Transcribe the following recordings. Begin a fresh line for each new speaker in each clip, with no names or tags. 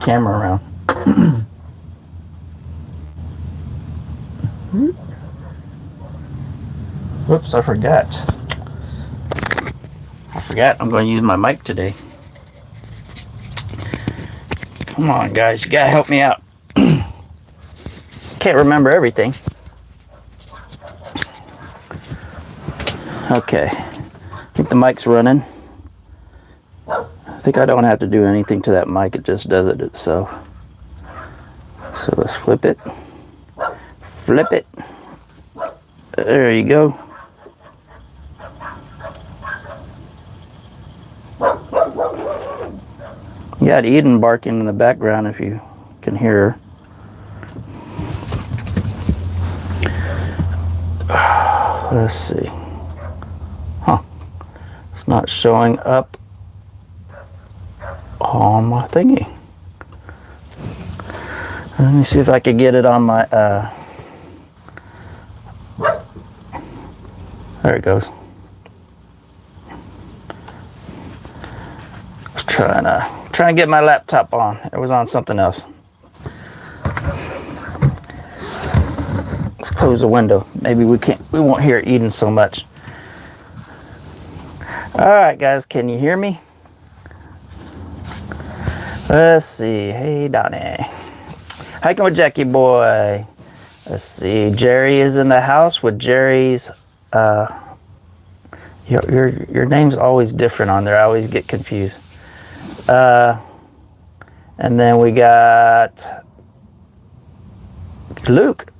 Camera around. Whoops, I forgot. I'm going to use my mic today. Come on, guys. You got to help me out. Can't remember everything. Okay. I think the mic's running. I think I don't have to do anything to that mic. It just does it itself. So let's flip it. Flip it. There you go. You got Eden barking in the background if you can hear her. Let's see. Huh. It's not showing up on my thingy. Let me see if I can get it on my, there it goes. I was trying to get my laptop on. It was on something else. Let's close the window. Maybe we won't hear Eden so much. All right, guys, can you hear me? Let's see. Hey, Donnie. Hiking with Jackie boy. Let's see. Jerry is in the house with Jerry's. Your name's always different on there. I always get confused. And then we got Luke.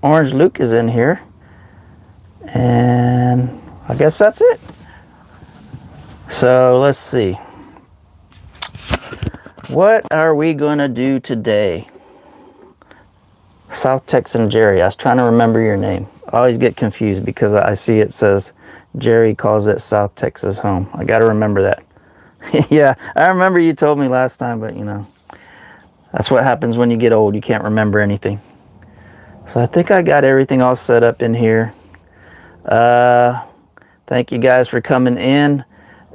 Orange Luke is in here. And I guess that's it. So let's see. What are we going to do today? South Texan Jerry. I was trying to remember your name. I always get confused because I see it says Jerry calls it South Texas home. I got to remember that. Yeah, I remember you told me last time, but you know, that's what happens when you get old. You can't remember anything. So I think I got everything all set up in here. Thank you guys for coming in.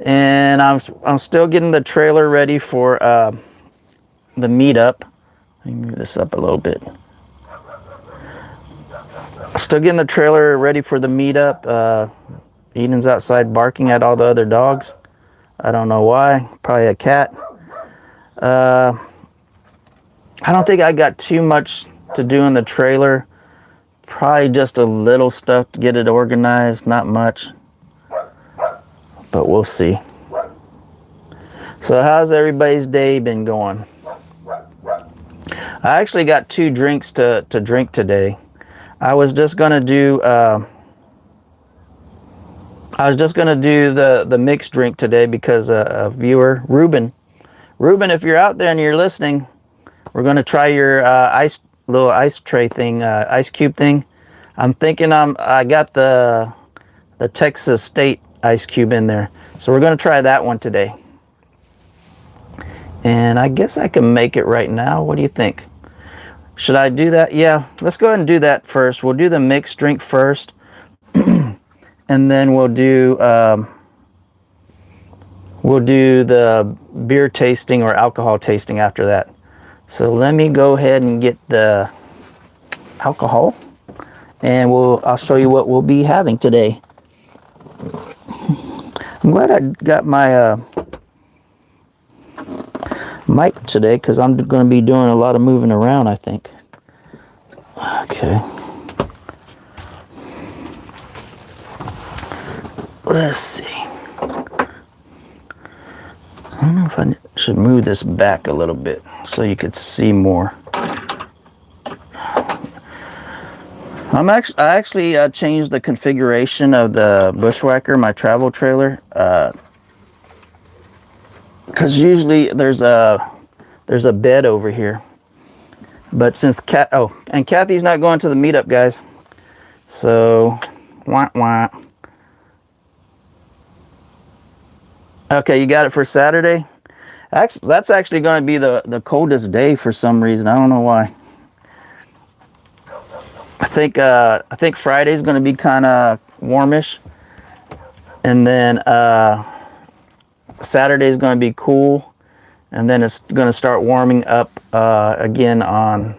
And I'm still getting the trailer ready for the meetup. Let me move this up a little bit. Still getting the trailer ready for the meetup. Eden's outside barking at all the other dogs. I don't know why. Probably a cat. I don't think I got too much to do in the trailer. Probably just a little stuff to get it organized. Not much. But we'll see. So how's everybody's day been going? I actually got 2 drinks to drink today. I was just gonna do the mixed drink today because a viewer, Ruben, if you're out there and you're listening, we're gonna try your little ice tray thing, ice cube thing. I'm thinking I got the Texas State ice cube in there, so we're gonna try that one today. And I guess I can make it right now. What do you think? Should I do that? Yeah, let's go ahead and do that first. We'll do the mixed drink first. And then we'll do the beer tasting or alcohol tasting after that. So let me go ahead and get the alcohol, and I'll show you what we'll be having today. I'm glad I got my mic today because I'm going to be doing a lot of moving around, I think. Okay. Let's see. I don't know if I should move this back a little bit so you could see more. I actually changed the configuration of the Bushwhacker, my travel trailer, because usually there's a bed over here, but since and Kathy's not going to the meetup, guys, so wah wah. Okay, you got it for Saturday. Actually, that's actually going to be the coldest day for some reason. I don't know why. I think Friday's going to be kind of warmish, and then Saturday's going to be cool, and then it's going to start warming up again on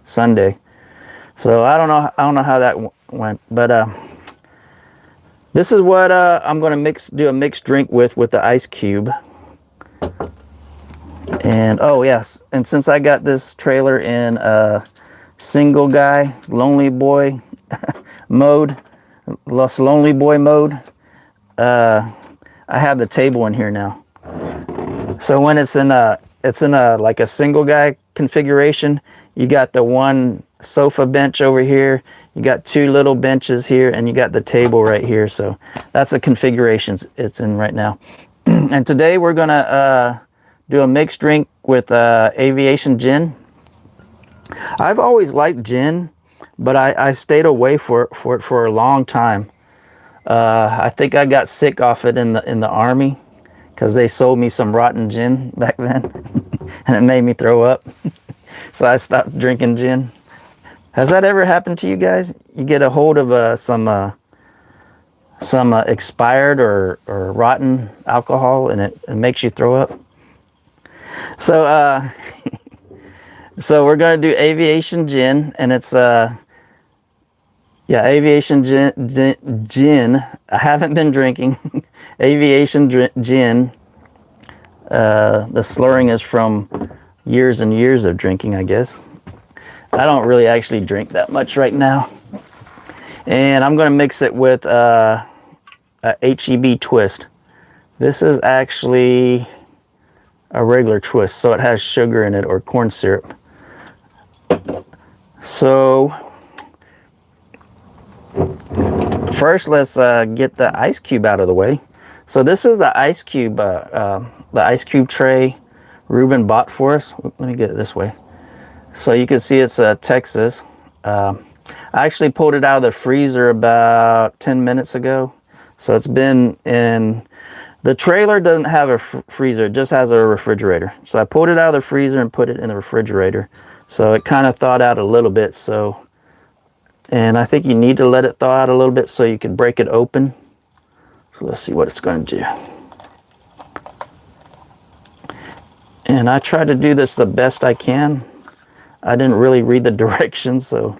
Sunday. So I don't know how that went, but this is what I'm going to do a mixed drink with the ice cube. And oh yes, and since I got this trailer in single guy, lonely boy mode, Los Lonely Boy mode, I have the table in here now. So when it's in a like a single guy configuration, you got the one sofa bench over here, you got two little benches here, and you got the table right here. So that's the configurations it's in right now. And today we're gonna do a mixed drink with Aviation Gin. I've always liked gin, but I stayed away for it for a long time. I think I got sick off it in the Army, because they sold me some rotten gin back then, and it made me throw up. So I stopped drinking gin. Has that ever happened to you guys? You get a hold of some expired or rotten alcohol, and it makes you throw up. So so we're gonna do Aviation Gin, and it's yeah, Aviation Gin. I haven't been drinking. Aviation Gin. The slurring is from years and years of drinking, I guess. I don't really actually drink that much right now. And I'm going to mix it with a HEB twist. This is actually a regular twist, so it has sugar in it, or corn syrup. So first, let's get the ice cube out of the way. So this is the ice cube tray Ruben bought for us. Let me get it this way. So you can see it's Texas. I actually pulled it out of the freezer about 10 minutes ago. So it's been in, the trailer doesn't have a freezer, it just has a refrigerator. So I pulled it out of the freezer and put it in the refrigerator. So it kind of thawed out a little bit. So, and I think you need to let it thaw out a little bit so you can break it open. So let's see what it's going to do. And I try to do this the best I can. I didn't really read the directions, so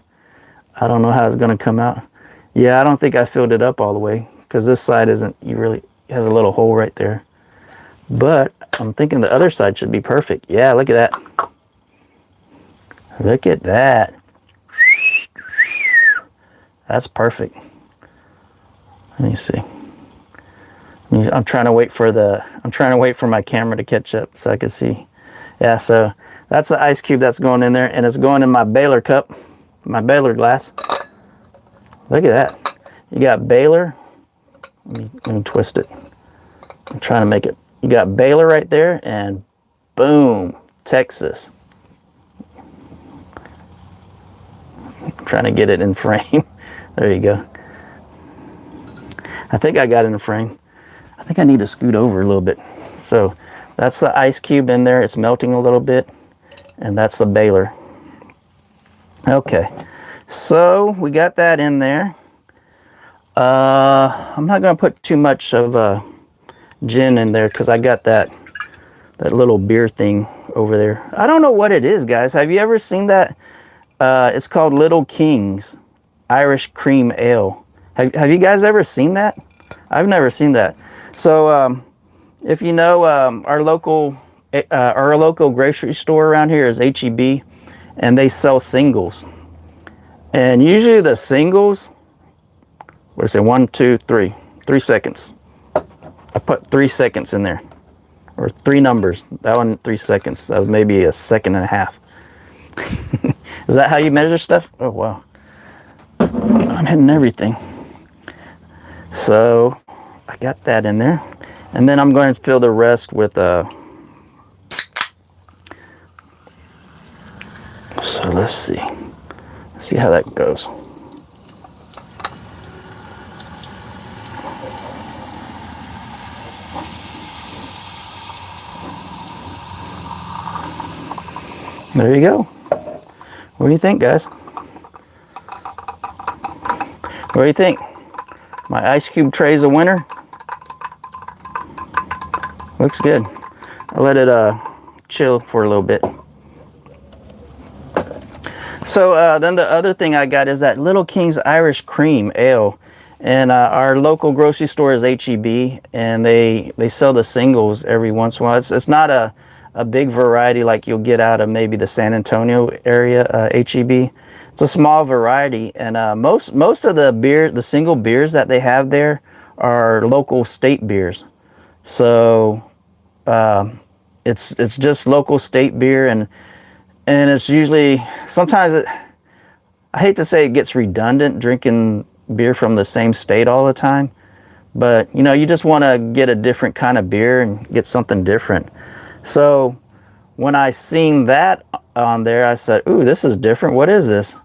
I don't know how it's going to come out. Yeah, I don't think I filled it up all the way, because this side isn't, it has a little hole right there. But I'm thinking the other side should be perfect. Yeah, look at that. Look at that. That's perfect. Let me see. I'm trying to wait for my camera to catch up so I can see. Yeah, so that's the ice cube that's going in there, and it's going in my Baylor cup, my Baylor glass. Look at that. You got Baylor. Let me twist it. I'm trying to make it. You got Baylor right there, and boom, Texas. I'm trying to get it in frame. There you go. I think I got it in frame. I think I need to scoot over a little bit. So that's the ice cube in there. It's melting a little bit. And that's the Baylor. Okay. So we got that in there. I'm not going to put too much of gin in there, because I got that little beer thing over there. I don't know what it is, guys. Have you ever seen that? It's called Little King's Irish Cream Ale. Have you guys ever seen that? I've never seen that. So if you know, our local grocery store around here is HEB, and they sell singles. And usually the singles, what is it, 1, 2, 3 seconds. I put 3 seconds in there, or 3 numbers. That one, 3 seconds. That was maybe a second and a half. Is that how you measure stuff? Oh wow, I'm hitting everything. So I got that in there, and then I'm going to fill the rest with so let's see how that goes. There you go. What do you think, guys? What do you think? My ice cube tray's a winner. Looks good. I let it chill for a little bit. So then the other thing I got is that Little King's Irish Cream Ale. And our local grocery store is HEB, and they sell the singles every once in a while. It's not a big variety like you'll get out of maybe the San Antonio area, HEB. It's a small variety, and most of the single beers that they have there are local state beers. So it's just local state beer, and it's usually, sometimes I hate to say it gets redundant drinking beer from the same state all the time, but you know, you just want to get a different kind of beer and get something different. So when I seen that on there, I said, ooh, this is different. What is this?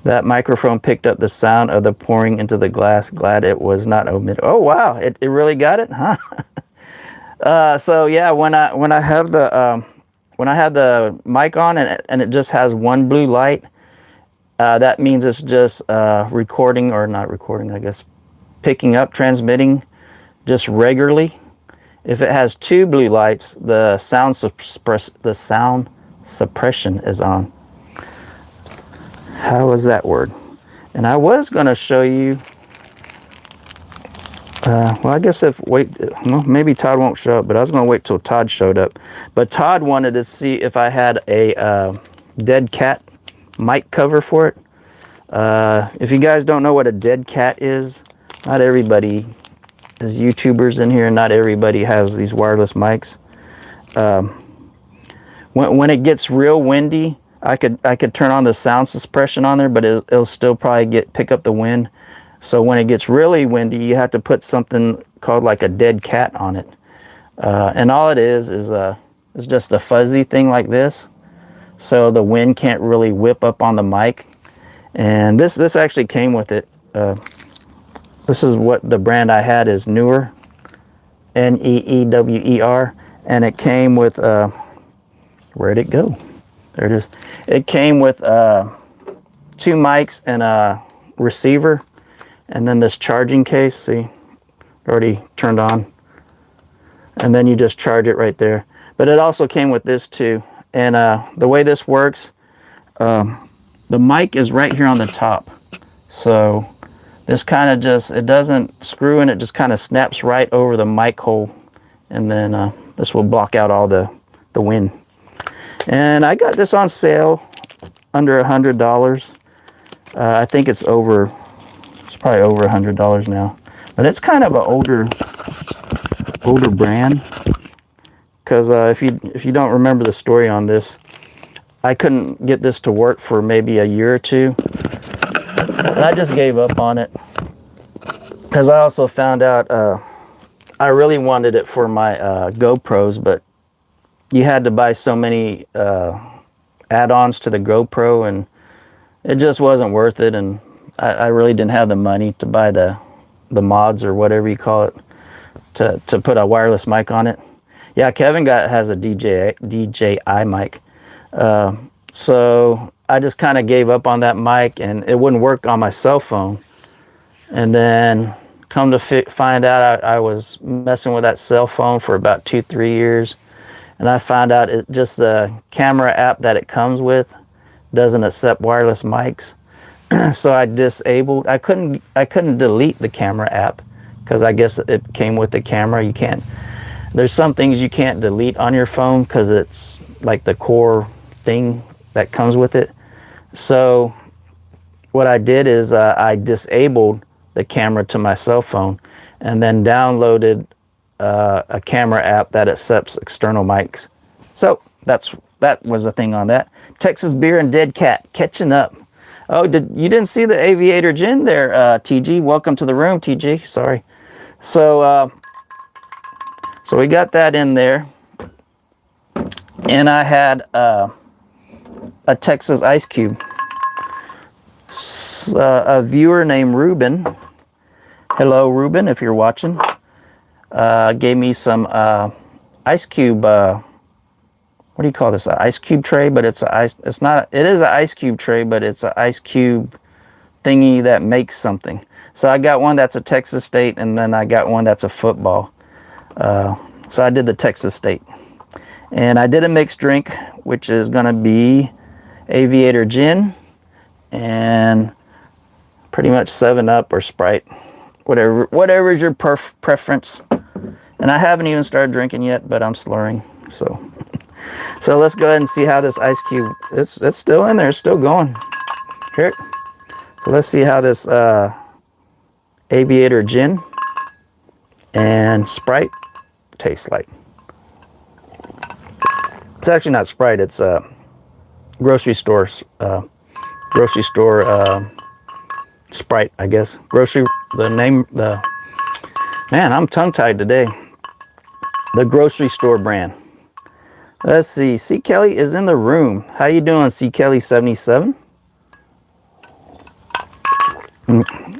That microphone picked up the sound of the pouring into the glass. Glad it was not omitted. Oh wow, it really got it, huh? So yeah, when I have the mic on and it just has one blue light, that means it's just recording, or not recording, I guess, picking up, transmitting just regularly. If it has two blue lights, the sound suppression is on. How was that word? And I was going to show you, well, I guess well, maybe Todd won't show up, but I was going to wait till Todd showed up. But Todd wanted to see if I had a dead cat mic cover for it. If you guys don't know what a dead cat is, not everybody is YouTubers in here, and not everybody has these wireless mics. When it gets real windy, I could turn on the sound suppression on there, but it'll still probably pick up the wind. So when it gets really windy, you have to put something called like a dead cat on it. And all it is just a fuzzy thing like this, so the wind can't really whip up on the mic. And this actually came with it. This is what the brand I had is Neewer, Neewer, and it came with where'd it go? There it is. It came with 2 mics and a receiver, and then this charging case. See, already turned on, and then you just charge it right there. But it also came with this too. And the way this works, the mic is right here on the top. So this kind of just, it doesn't screw in, it just kind of snaps right over the mic hole. And then this will block out all the wind. And I got this on sale under $100. I think it's probably over $100 now. But it's kind of an older brand. Because if you don't remember the story on this, I couldn't get this to work for maybe a year or two, and I just gave up on it. Because I also found out I really wanted it for my GoPros, but you had to buy so many add-ons to the GoPro, and it just wasn't worth it. And I really didn't have the money to buy the mods or whatever you call it to put a wireless mic on it. Yeah, Kevin has a DJI mic. So I just kind of gave up on that mic, and it wouldn't work on my cell phone. And then come to find out, I was messing with that cell phone for about 2-3 years. And I found out just the camera app that it comes with doesn't accept wireless mics. So I disabled, I couldn't delete the camera app, because I guess it came with the camera. You can't, there's some things you can't delete on your phone because it's like the core thing that comes with it. So what I did is I disabled the camera to my cell phone, and then downloaded a camera app that accepts external mics. So that was the thing on that. Texas Beer and Dead Cat catching up. Oh, you didn't see the Aviator Gin there, TG? Welcome to the room, TG. Sorry. So we got that in there, and I had a Texas Ice Cube. A viewer named Ruben, hello Ruben, if you're watching, gave me some ice cube. What do you call this? An ice cube tray, but it is an ice cube tray, but it's an ice cube thingy that makes something. So I got one that's a Texas State, and then I got one that's a football. So I did the Texas State. And I did a mixed drink, which is going to be Aviator Gin and pretty much 7-Up or Sprite, whatever is your preference. And I haven't even started drinking yet, but I'm slurring. So let's go ahead and see how this ice cube, it's still in there, it's still going. Here. So let's see how this Aviator Gin and Sprite tastes like. It's actually not Sprite, it's grocery store Sprite, I guess. Man, I'm tongue-tied today. The grocery store brand. Let's see, C. Kelly is in the room. How you doing, C. Kelly 77?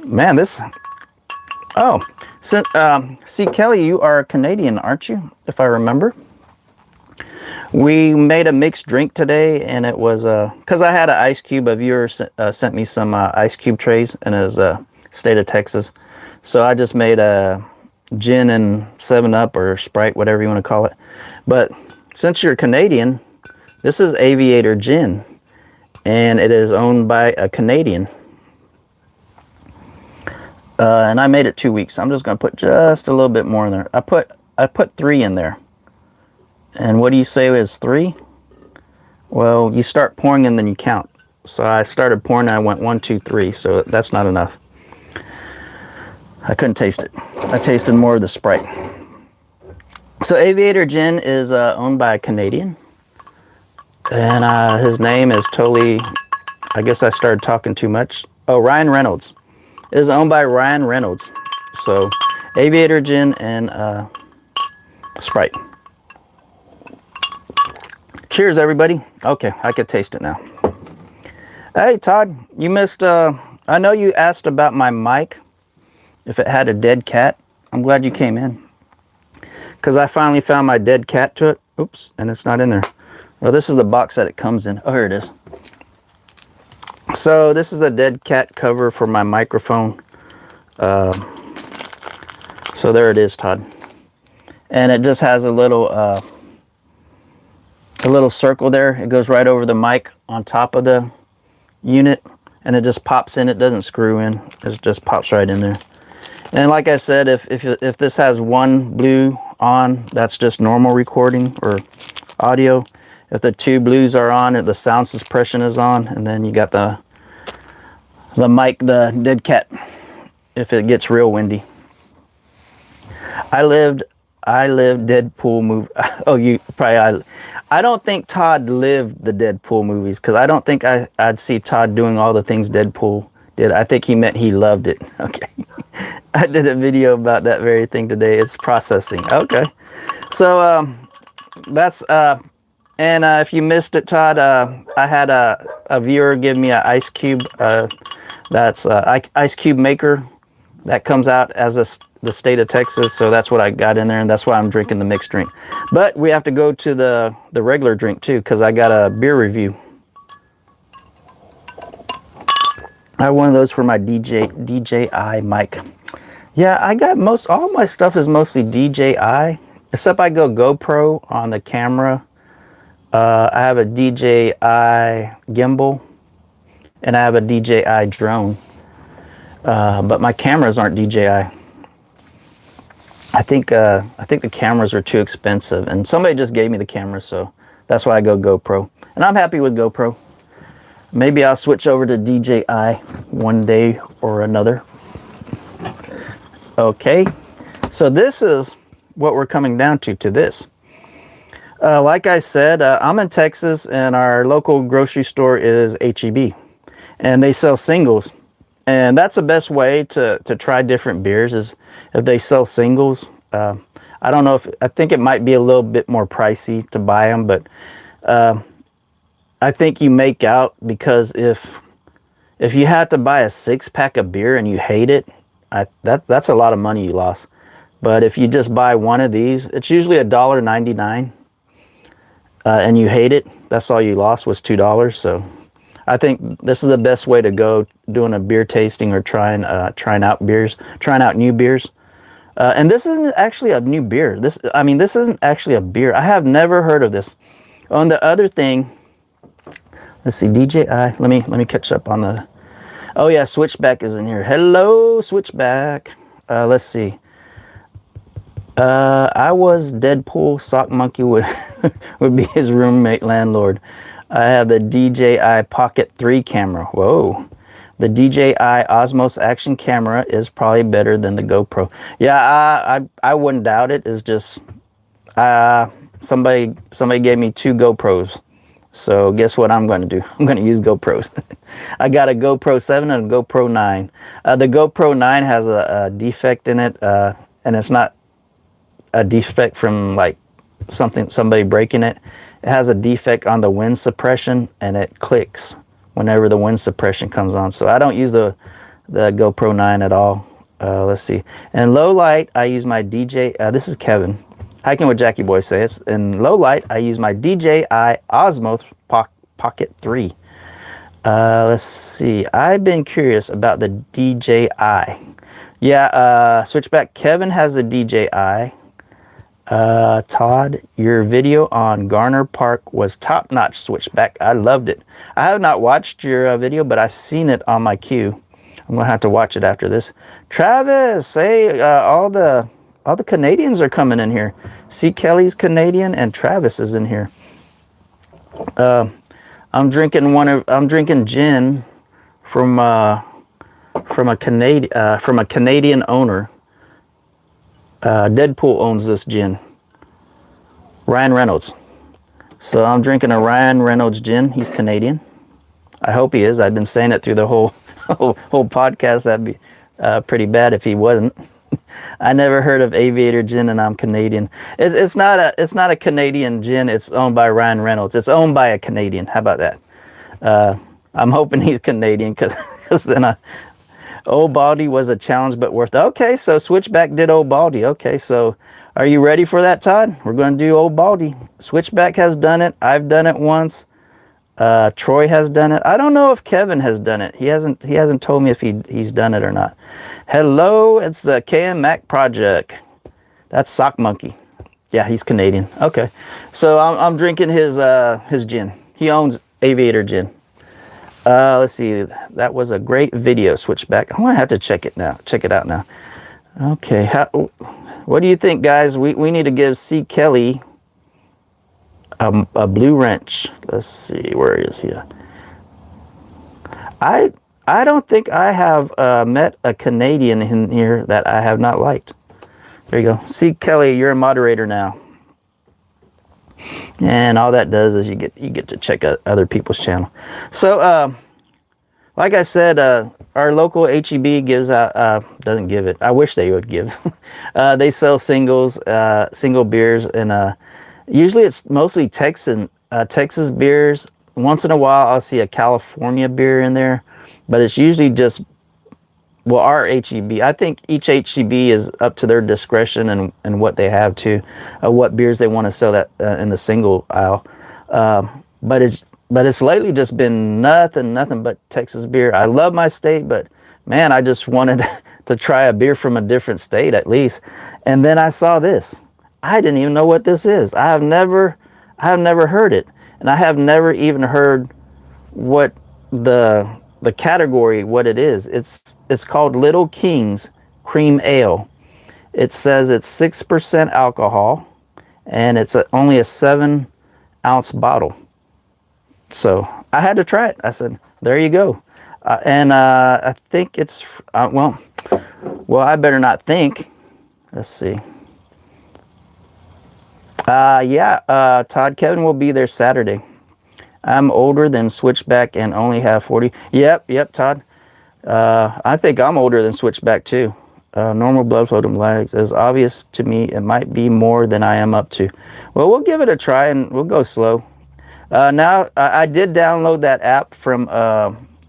Man, this... Oh, C. Kelly, you are Canadian, aren't you? If I remember. We made a mixed drink today, and it was because I had an ice cube. A viewer sent me some ice cube trays in his state of Texas, so I just made a gin and 7-Up or Sprite, whatever you want to call it. But since you're Canadian, this is Aviator Gin, and it is owned by a Canadian. And I made it 2 weeks. I'm just going to put just a little bit more in there. I put 3 in there. And what do you say is 3? Well, you start pouring and then you count. So I started pouring and I went 1, 2, 3. So that's not enough. I couldn't taste it. I tasted more of the Sprite. So Aviator Gin is owned by a Canadian. And his name is totally, I guess I started talking too much. Oh, Ryan Reynolds. It is owned by Ryan Reynolds. So Aviator Gin and Sprite. Cheers, everybody. Okay, I could taste it now. Hey, Todd, you missed, I know you asked about my mic, if it had a dead cat. I'm glad you came in. Because I finally found my dead cat to it. Oops, and it's not in there. Well, this is the box that it comes in. Oh, here it is. So this is the dead cat cover for my microphone. So there it is, Todd. And it just has a little circle there. It goes right over the mic on top of the unit, and it just pops in. It doesn't screw in. It just pops right in there. And like I said, if this has one blue on, that's just normal recording or audio. If the 2 blues are on, the sound suppression is on, and then you got the mic, the dead cat, if it gets real windy. I lived Deadpool movie. Oh, you probably. I don't think Todd lived the Deadpool movies, because I don't think I'd see Todd doing all the things Deadpool did. I think he meant he loved it. Okay. I did a video about that very thing today. It's processing. Okay. So that's and if you missed it, Todd, I had a viewer give me an ice cube. That's ice cube maker that comes out as the state of Texas, so that's what I got in there, and that's why I'm drinking the mixed drink. But we have to go to the regular drink too, because I got a beer review. I have one of those for my DJI mic. Yeah, I got all my stuff is mostly DJI, except I go GoPro on the camera. I have a DJI gimbal, and I have a DJI drone. But my cameras aren't DJI. I think the cameras are too expensive, and somebody just gave me the camera, so that's why I go GoPro. And I'm happy with GoPro. Maybe I'll switch over to DJI one day or another. Okay, so this is what we're coming down to this. Like I said, I'm in Texas, and our local grocery store is H-E-B, and they sell singles. And that's the best way to try different beers, is if they sell singles. I don't know I think it might be a little bit more pricey to buy them, but I think you make out, because if you had to buy a 6-pack of beer and you hate it, that's a lot of money you lost. But if you just buy one of these, it's usually $1.99, and you hate it, that's all you lost was $2. So I think this is the best way to go doing a beer tasting or trying out new beers. And this isn't actually a new beer. This isn't actually a beer. I have never heard of this. On the other thing, let's see, DJI. Let me catch up on the. Oh yeah, Switchback is in here. Hello, Switchback. Let's see. I was Deadpool. Sock Monkey would would be his roommate landlord. I have the DJI Pocket 3 camera. Whoa. The DJI Osmos action camera is probably better than the GoPro. Yeah, I wouldn't doubt it. It's just somebody gave me 2 GoPros. So guess what I'm going to do? I'm going to use GoPros. I got a GoPro 7 and a GoPro 9. The GoPro 9 has a defect in it, and it's not a defect from like somebody breaking it. It has a defect on the wind suppression, and it clicks whenever the wind suppression comes on. So I don't use the GoPro 9 at all. Let's see. In low light, I use my this is Kevin. Hiking with Jackie Boy says, in low light, I use my DJI Osmos Pocket 3. Let's see. I've been curious about the DJI. Yeah, Switchback. Kevin has the DJI. Todd, your video on Garner Park was top-notch, Switchback. I loved it. I have not watched your video, but I've seen it on my queue. I'm going to have to watch it after this. Travis, hey, all the Canadians are coming in here. C. Kelly's Canadian, and Travis is in here. I'm drinking gin from a Canadian owner. Deadpool owns this gin. Ryan Reynolds. So I'm drinking a Ryan Reynolds gin. He's Canadian. I hope he is. I've been saying it through the whole podcast. That'd be pretty bad if he wasn't. I never heard of Aviator Gin, and I'm Canadian. It's not a Canadian gin. It's owned by Ryan Reynolds. It's owned by a Canadian. How about that? I'm hoping he's Canadian, because then Old Baldy was a challenge, but worth it. Okay, so Switchback did Old Baldy. Okay, so are you ready for that, Todd? We're going to do Old Baldy. Switchback has done it. I've done it once. Troy has done it. I don't know if Kevin has done it. He hasn't told me if he's done it or not. Hello, it's the KM Mac Project. That's Sock Monkey. Yeah, he's Canadian. Okay, so I'm drinking his gin. He owns Aviator Gin. Let's see. That was a great video, Switchback. I'm gonna have to check it out now. Okay. What do you think, guys? We need to give C. Kelly a blue wrench. Let's see. Where is he? I don't think I have met a Canadian in here that I have not liked. There you go. C. Kelly, you're a moderator now. And all that does is you get to check out other people's channel. So like I said, our local HEB gives out doesn't give it. I wish they would give. They sell single beers, and usually it's mostly Texas beers. Once in a while I'll see a California beer in there, but it's usually just, well, our HEB. I think each HEB is up to their discretion and what they have to, what beers they want to sell that in the single aisle. But it's lately just been nothing but Texas beer. I love my state, but man, I just wanted to try a beer from a different state at least. And then I saw this. I didn't even know what this is. I have never heard it, and I have never even heard what the category, what it is. It's called Little Kings Cream Ale. It says it's 6% alcohol, and it's only a 7-ounce bottle. So I had to try it. I said, there you go. And I think it's well, I better not think. Let's see. Todd, Kevin will be there Saturday. I'm older than Switchback and only have 40. Yep, Todd. I think I'm older than Switchback too. Normal blood flow to legs is obvious to me. It might be more than I am up to. Well, we'll give it a try and we'll go slow. Now, I did download that app from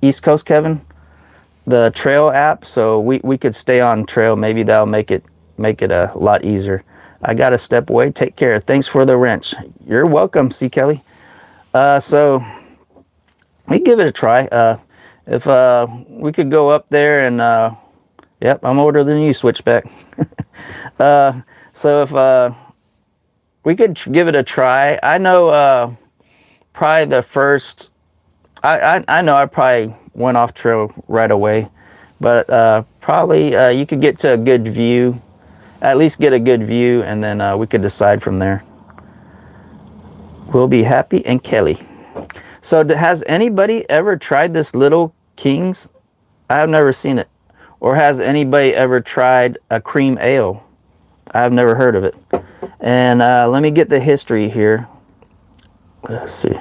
East Coast, Kevin, the Trail app, so we could stay on trail. Maybe that'll make it a lot easier. I got to step away. Take care. Thanks for the wrench. You're welcome, C. Kelly. So we give it a try. If we could go up there and, yep, I'm older than you, Switchback. So if we could give it a try. I know probably the first, I know I probably went off trail right away, but probably you could get to a good view, at least get a good view, and then we could decide from there. We'll be happy and Kelly. So has anybody ever tried this Little Kings? I have never seen it. Or has anybody ever tried a cream ale? I've never heard of it. And let me get the history here. Let's see.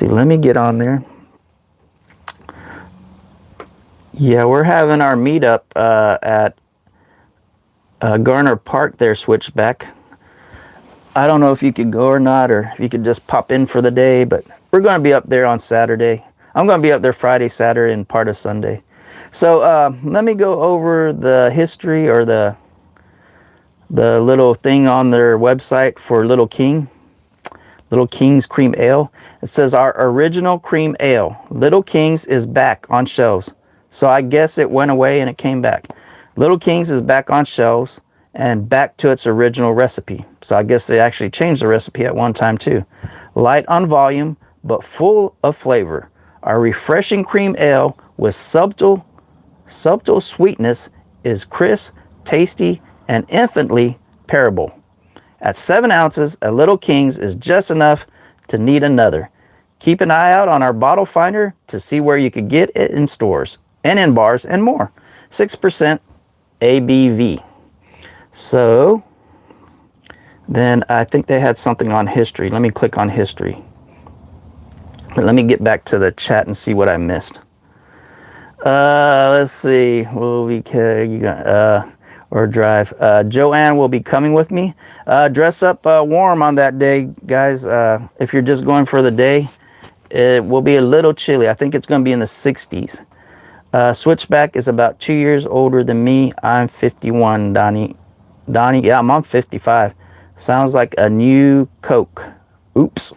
Let me get on there. Yeah, we're having our meetup at Garner Park there, Switchback. I don't know if you could go or not, or if you could just pop in for the day, but we're going to be up there on Saturday. I'm going to be up there Friday, Saturday, and part of Sunday. So let me go over the history, or the little thing on their website for Little King's Cream Ale. It says our original cream ale, Little King's, is back on shelves. So I guess it went away and it came back. Little King's is back on shelves and back to its original recipe. So I guess they actually changed the recipe at one time too. Light on volume, but full of flavor. Our refreshing cream ale with subtle sweetness is crisp, tasty, and infinitely pairable. At 7 ounces, a Little King's is just enough to need another. Keep an eye out on our bottle finder to see where you could get it in stores and in bars and more. 6% ABV. So then I think they had something on history. Let me click on history. But let me get back to the chat and see what I missed. Let's see. Will we or drive? Joanne will be coming with me. Dress up warm on that day, guys. If you're just going for the day, it will be a little chilly. I think it's going to be in the 60s. Switchback is about 2 years older than me. I'm 51, Donnie, yeah, I'm on 55. Sounds like a new Coke. Oops.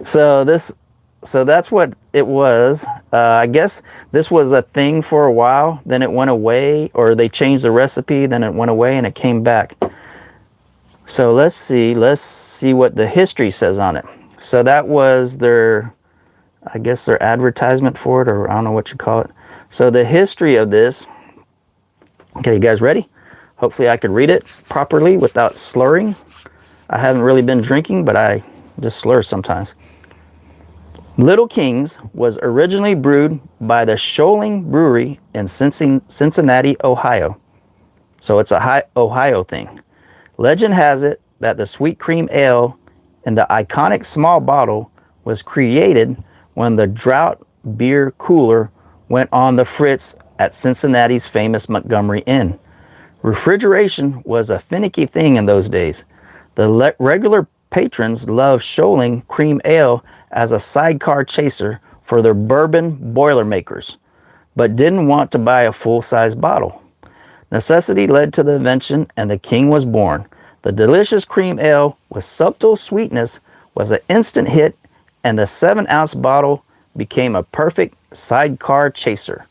So that's what it was. I guess this was a thing for a while. Then it went away, or they changed the recipe. Then it went away and it came back. So let's see what the history says on it. So that was their, I guess, their advertisement for it, or I don't know what you call it. So the history of this. Okay, you guys ready? Hopefully I could read it properly without slurring. I haven't really been drinking, but I just slur sometimes. Little King's was originally brewed by the Shoaling Brewery in Cincinnati, Ohio. So it's a Ohio thing. Legend has it that the sweet cream ale in the iconic small bottle was created when the Draught beer cooler went on the fritz at Cincinnati's famous Montgomery Inn. Refrigeration was a finicky thing in those days. The regular patrons loved Shoaling Cream Ale as a sidecar chaser for their bourbon Boilermakers, but didn't want to buy a full-size bottle. Necessity led to the invention, and the King was born. The delicious cream ale with subtle sweetness was an instant hit, and the 7-ounce bottle became a perfect sidecar chaser.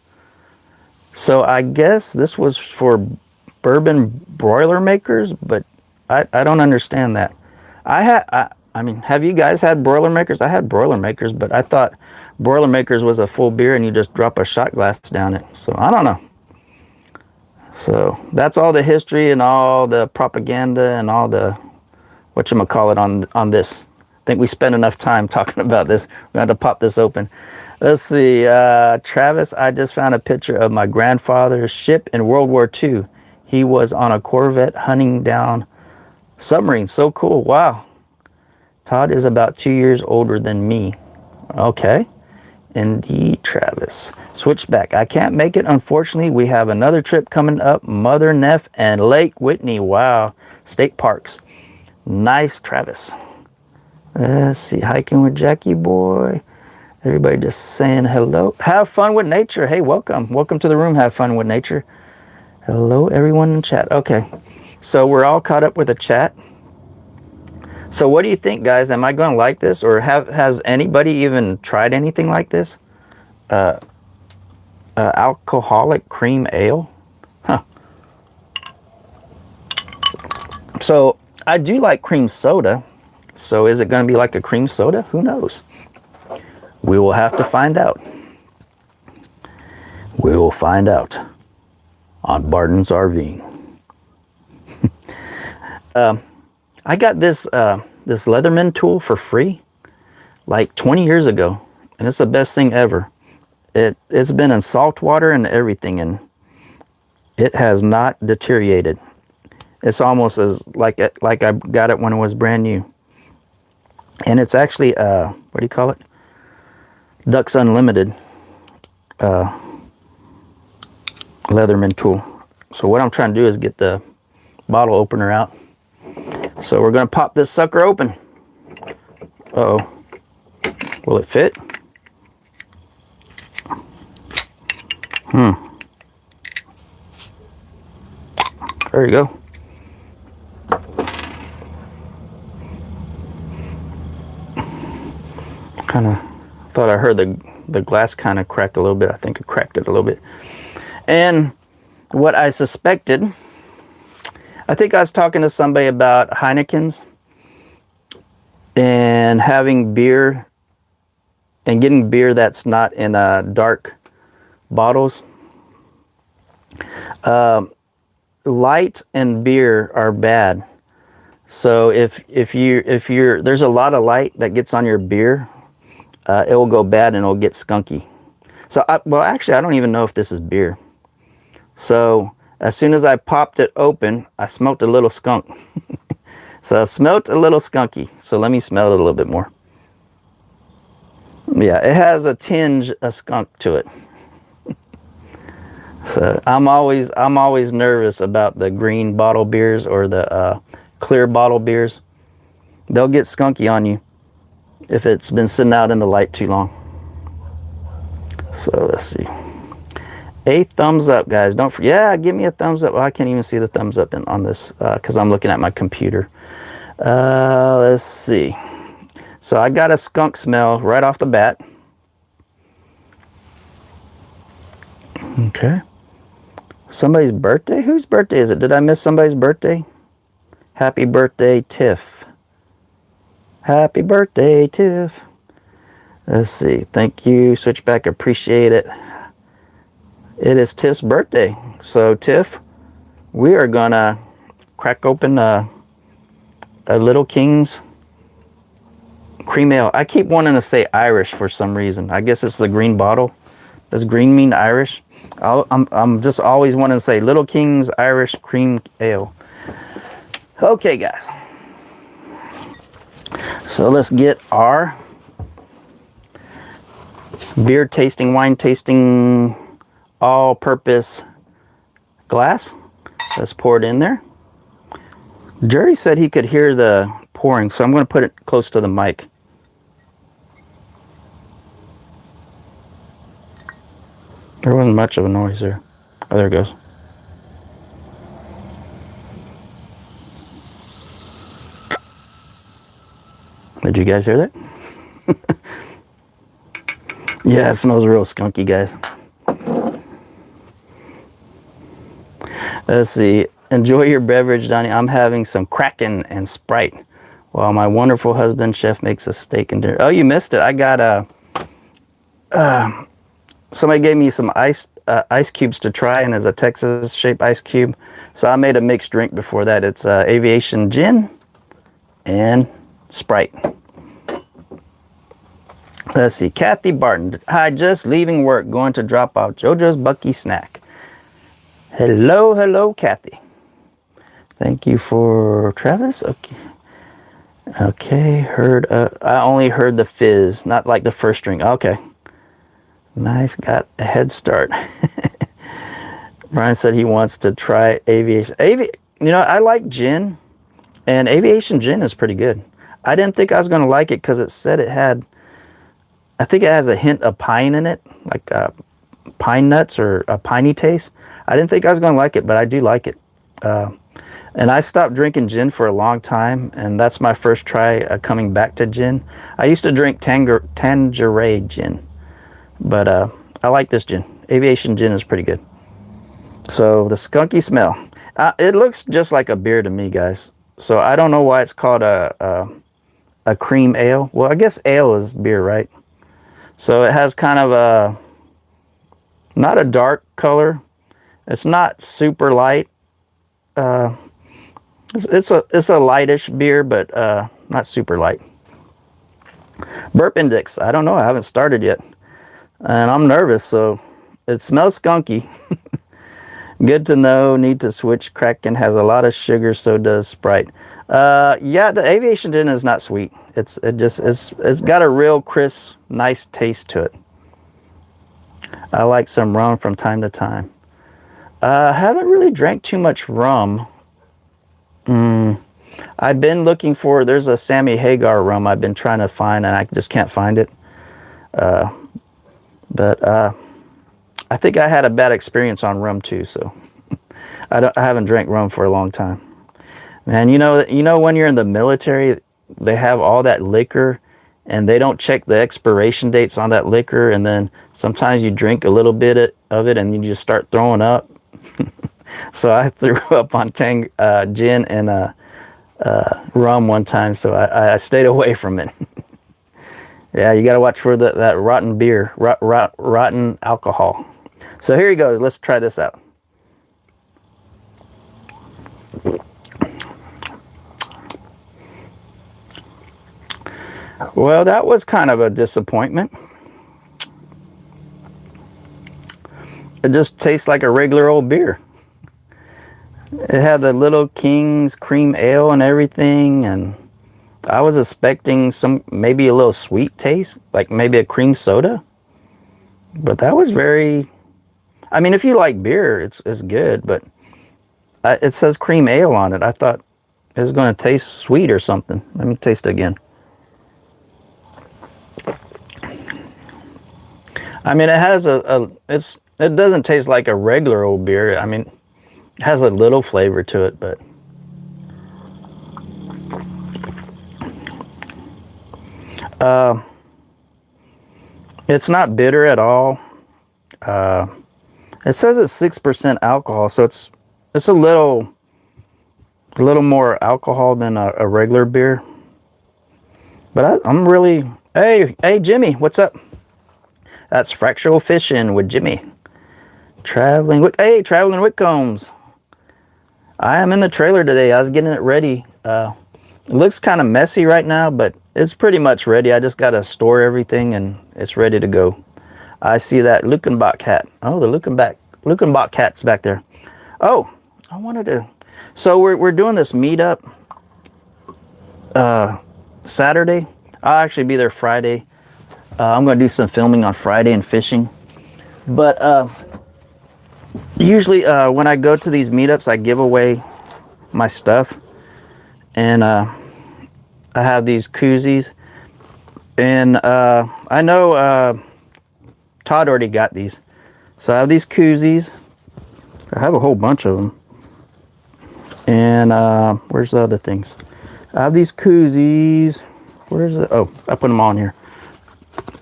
So I guess this was for bourbon Boilermakers, but I don't understand that. I mean, have you guys had Boilermakers? I had Boilermakers, but I thought Boilermakers was a full beer and you just drop a shot glass down it. So I don't know. So that's all the history and all the propaganda and all the whatchamacallit on this. I think we spent enough time talking about this. We had to pop this open. Let's see. Travis, I just found a picture of my grandfather's ship in World War II. He was on a Corvette hunting down submarines. So cool. Wow. Todd is about 2 years older than me. Okay. Indeed, Travis. Switchback. I can't make it, unfortunately. We have another trip coming up. Mother Neff and Lake Whitney. Wow. State parks. Nice, Travis. Let's see. Hiking with Jackie boy. Everybody just saying hello. Have fun with nature. Hey, welcome. Welcome to the room. Have fun with nature. Hello, everyone in chat. Okay. So we're all caught up with the chat. So what do you think, guys? Am I going to like this, or has anybody even tried anything like this? Alcoholic cream ale. Huh. So I do like cream soda. So is it going to be like a cream soda? Who knows? We will have to find out. We will find out on Barton's RVing. I got this this Leatherman tool for free like 20 years ago, and it's the best thing ever. It's been in salt water and everything, and it has not deteriorated. It's almost as like I got it when it was brand new. And it's actually what do you call it? Ducks Unlimited Leatherman tool. So what I'm trying to do is get the bottle opener out. So we're gonna pop this sucker open. Uh-oh. Will it fit? There you go. Kind of thought I heard the glass kind of crack a little bit. I think it cracked it a little bit. And what I suspected, I think I was talking to somebody about Heineken's and having beer and getting beer that's not in dark bottles. Light and beer are bad. So if you're there's a lot of light that gets on your beer, it will go bad and it'll get skunky. So well, actually, I don't even know if this is beer. So as soon as I popped it open, I smelt a little skunk. So I smelt a little skunky. So let me smell it a little bit more. Yeah, it has a tinge of skunk to it. So I'm always nervous about the green bottle beers or the clear bottle beers. They'll get skunky on you if it's been sitting out in the light too long. So let's see. A thumbs up, guys. Don't forget. Yeah, give me a thumbs up. Well, I can't even see the thumbs up on this because I'm looking at my computer. Let's see. So I got a skunk smell right off the bat. Okay. Somebody's birthday? Whose birthday is it? Did I miss somebody's birthday? Happy birthday, Tiff. Happy birthday, Tiff. Let's see. Thank you, Switchback. Appreciate it. It is Tiff's birthday. So, Tiff, we are going to crack open a Little King's cream ale. I keep wanting to say Irish for some reason. I guess it's the green bottle. Does green mean Irish? I'm just always wanting to say Little King's Irish Cream Ale. Okay, guys. So let's get our beer tasting, wine tasting, all-purpose glass. Let's pour it in there. Jerry said he could hear the pouring, so I'm going to put it close to the mic. There wasn't much of a noise there. Oh, there it goes. Did you guys hear that? Yeah, it smells real skunky, guys. Let's see. Enjoy your beverage, Donnie. I'm having some Kraken and Sprite while my wonderful husband, chef, makes a steak and dinner. Oh, you missed it. I got somebody gave me some ice cubes to try, and as a Texas-shaped ice cube. So I made a mixed drink before that. It's Aviation Gin and Sprite. Let's see. Kathy Barton. Hi, just leaving work, going to drop off JoJo's Bucky snack. Hello, hello, Kathy. Thank you for Travis. Okay. Okay, heard. I only heard the fizz, not like the first drink. Okay. Nice, got a head start. Brian said he wants to try Aviation. You know, I like gin, and Aviation Gin is pretty good. I didn't think I was going to like it because it said it had, I think it has a hint of pine in it, like pine nuts or a piney taste. I didn't think I was going to like it, but I do like it. And I stopped drinking gin for a long time, and that's my first try coming back to gin. I used to drink Tanqueray gin, but I like this gin. Aviation Gin is pretty good. So the skunky smell. It looks just like a beer to me, guys. So I don't know why it's called a cream ale. Well, I guess ale is beer, right? So it has kind of a, not a dark color. It's not super light. It's a lightish beer, but not super light. Burp Index. I don't know. I haven't started yet. And I'm nervous, so it smells skunky. Good to know. Need to switch. Kraken has a lot of sugar, so does Sprite. Yeah, the Aviation Gin is not sweet. It's got a real crisp, nice taste to it. I like some rum from time to time. Haven't really drank too much rum. I've been looking for, there's a Sammy Hagar rum I've been trying to find, and I just can't find it. But I think I had a bad experience on rum too, so I haven't drank rum for a long time. Man, you know when you're in the military, they have all that liquor, and they don't check the expiration dates on that liquor, and then sometimes you drink a little bit of it, and you just start throwing up. So I threw up on gin and rum one time, so I stayed away from it. Yeah, you got to watch for that rotten beer, rotten alcohol. So here you go. Let's try this out. Well, that was kind of a disappointment. It just tastes like a regular old beer. It had the Little King's cream ale and everything, and I was expecting maybe a little sweet taste, like maybe a cream soda. But that was very, I mean, if you like beer, it's good, but it says cream ale on it. I thought it was going to taste sweet or something. Let me taste it again. I mean, it has it doesn't taste like a regular old beer. I mean, it has a little flavor to it, but it's not bitter at all. It says it's 6% alcohol, so it's a little more alcohol than a regular beer. But I'm really, hey Jimmy, what's up? That's Fractional Fishing with Jimmy. Traveling Whitcombs. I am in the trailer today. I was getting it ready. It looks kind of messy right now, but it's pretty much ready. I just got to store everything and it's ready to go. I see that Luckenbach cat. Oh, the Luckenbach cat's back there. Oh, I wanted to. So we're doing this meetup Saturday. I'll actually be there Friday. I'm going to do some filming on Friday and fishing. But usually when I go to these meetups, I give away my stuff. And I have these koozies. And I know Todd already got these. So I have these koozies. I have a whole bunch of them. And where's the other things? I have these koozies. Where's it? Oh, I put them on here.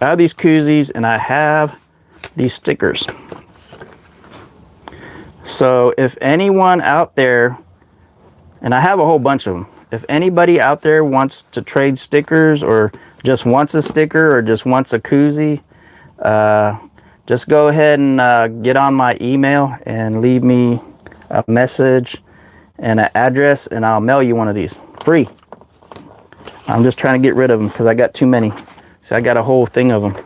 I have these koozies and I have these stickers. So if anyone out there, and I have a whole bunch of them, if anybody out there wants to trade stickers or just wants a sticker or just wants a koozie, just go ahead and get on my email and leave me a message and an address, and I'll mail you one of these free. I'm just trying to get rid of them because I got too many. So I got a whole thing of them.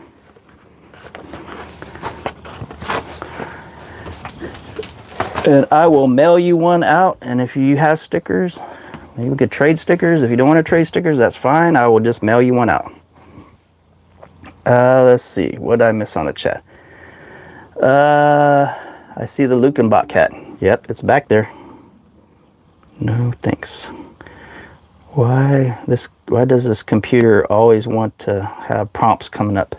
And I will mail you one out. And if you have stickers, maybe we could trade stickers. If you don't want to trade stickers, that's fine. I will just mail you one out. Let's see. What did I miss on the chat? I see the Luckenbach cat. Yep, it's back there. No thanks. Why does this computer always want to have prompts coming up?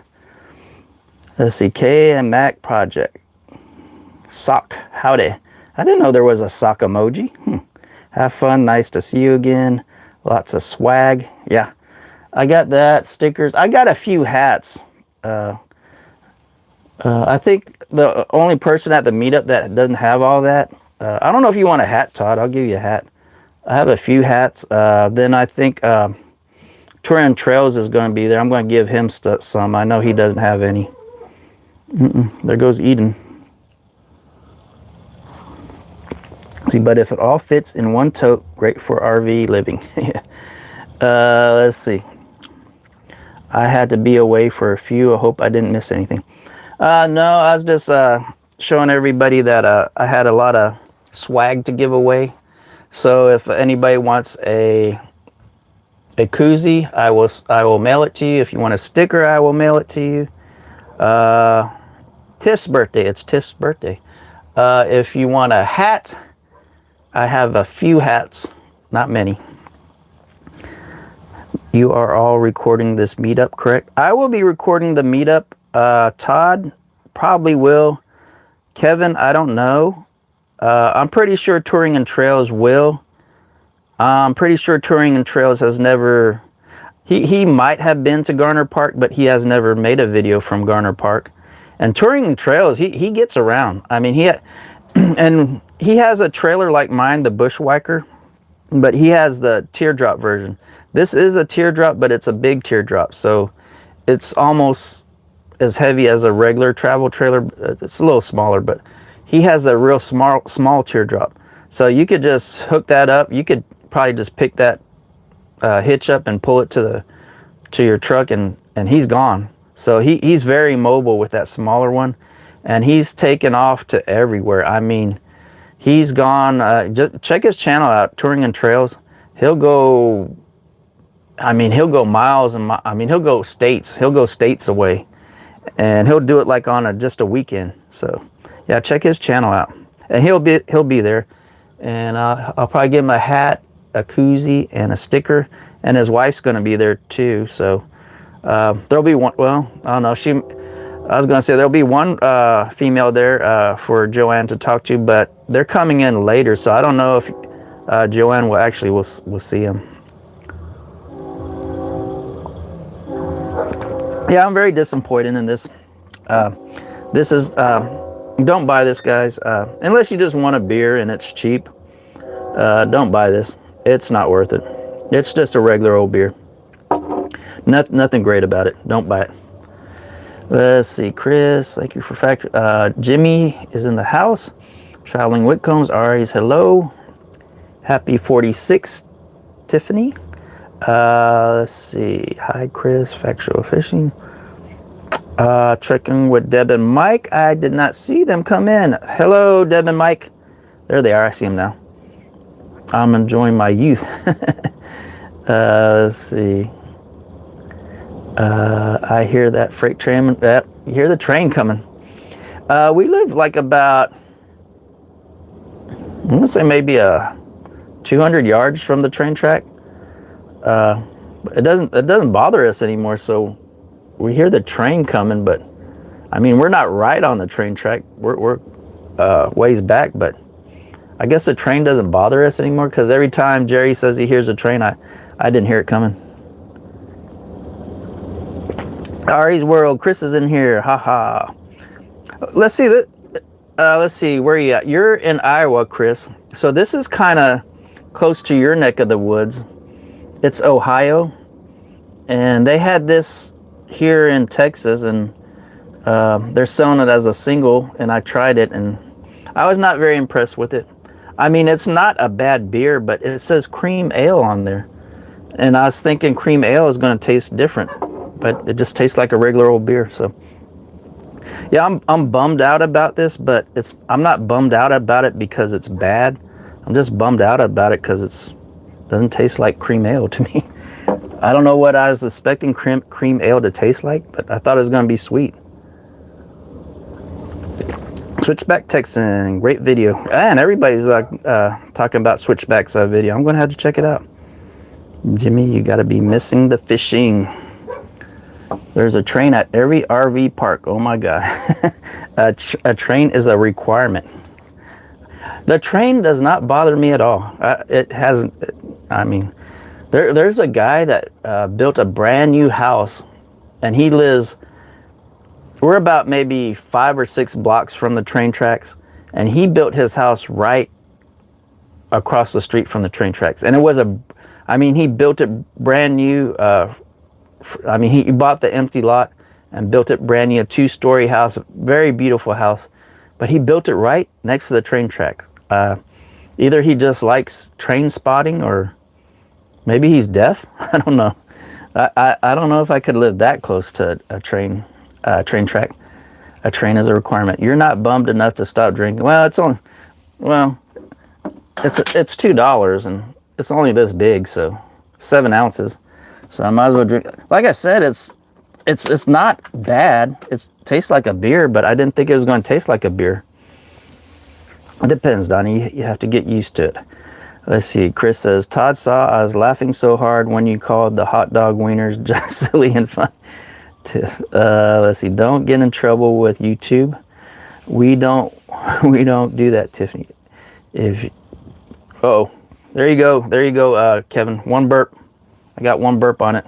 Let's see. K and Mac project. Sock. Howdy. I didn't know there was a sock emoji. Have fun. Nice to see you again. Lots of swag. Yeah. I got that. Stickers. I got a few hats. I think the only person at the meetup that doesn't have all that, I don't know if you want a hat, Todd. I'll give you a hat. I have a few hats. Then I think Touring Trails is going to be there. I'm going to give him some. I know he doesn't have any. There goes Eden. See, but if it all fits in one tote, great for RV living. Let's see. I had to be away for a few. I hope I didn't miss anything. No, I was just showing everybody that I had a lot of swag to give away. So if anybody wants a koozie, I will mail it to you. If you want a sticker, I will mail it to you. Tiff's birthday. It's Tiff's birthday. If you want a hat, I have a few hats, not many. You are all recording this meetup, correct? I will be recording the meetup. Todd probably will. Kevin, I don't know. I'm pretty sure Touring and Trails will. I'm pretty sure Touring and Trails has never... He might have been to Garner Park, but he has never made a video from Garner Park. And Touring and Trails, he gets around. I mean, and he has a trailer like mine, the Bushwhacker, but he has the teardrop version. This is a teardrop, but it's a big teardrop, so it's almost as heavy as a regular travel trailer. It's a little smaller, but he has a real small teardrop. So you could just hook that up. You could probably just pick that hitch up and pull it to your truck, and he's gone. So he's very mobile with that smaller one, and he's taken off to everywhere. I mean, he's gone. Just check his channel out, Touring and Trails. He'll go. I mean, he'll go miles and he'll go states. He'll go states away, and he'll do it like on just a weekend. So, yeah, check his channel out, and he'll be there. And I'll probably give him a hat, a koozie, and a sticker. And his wife's going to be there too. So there'll be one. Well, I don't know. I was going to say there'll be one female there for Joanne to talk to, but they're coming in later, so I don't know if Joanne will see him. Yeah, I'm very disappointed in this. This is, don't buy this, guys. Unless you just want a beer and it's cheap. Don't buy this. It's not worth it. It's just a regular old beer. Nothing great about it. Don't buy it. Let's see, Chris, thank you for Jimmy is in the house. Traveling Whitcombs, Ari's hello. Happy 46, Tiffany. Let's see. Hi, Chris. Factual Fishing. Trekking with Deb and Mike. I did not see them come in. Hello, Deb and Mike. There they are. I see them now. I'm enjoying my youth. Let's see. I hear that freight train. You hear the train coming. We live like about, I'm gonna say maybe 200 yards from the train track. It doesn't bother us anymore, so we hear the train coming, but I mean, we're not right on the train track. We're ways back, but I guess the train doesn't bother us anymore, because every time Jerry says he hears a train, I didn't hear it coming. Ari's World, Chris is in here, haha. Let's see let's see, where are you at? You're in Iowa, Chris. So this is kind of close to your neck of the woods. It's Ohio, and they had this here in Texas, and they're selling it as a single, and I tried it, and I was not very impressed with it. I mean, it's not a bad beer, but it says cream ale on there, and I was thinking cream ale is going to taste different, but it just tastes like a regular old beer. So yeah, I'm bummed out about this, but I'm not bummed out about it because it's bad. I'm just bummed out about it because it doesn't taste like cream ale to me. I don't know what I was expecting cream ale to taste like, but I thought it was going to be sweet. Switchback Texan, great video. And everybody's talking about Switchback's video. I'm going to have to check it out. Jimmy, you got to be missing the fishing. There's a train at every RV park. Oh my God. A train is a requirement. The train does not bother me at all. It hasn't. I mean, there's a guy that built a brand new house, and he lives we're about maybe 5 or 6 blocks from the train tracks, and he built his house right across the street from the train tracks. And it was I mean, he built it brand new. I mean, he bought the empty lot and built it brand new, a 2-story house, very beautiful house. But he built it right next to the train tracks. Either he just likes train spotting, or maybe he's deaf. I don't know. I don't know if I could live that close to a train track. A train is a requirement. You're not bummed enough to stop drinking. Well, it's $2, and it's only this big, so 7 ounces. So I might as well drink. Like I said, it's not bad. It tastes like a beer, but I didn't think it was going to taste like a beer. It depends, Donnie. You have to get used to it. Let's see. Chris says, Todd saw I was laughing so hard when you called the hot dog wieners just silly and fun. Let's see. Don't get in trouble with YouTube. We don't do that, Tiffany. Oh, there you go, Kevin. 1 burp. I got 1 burp on it.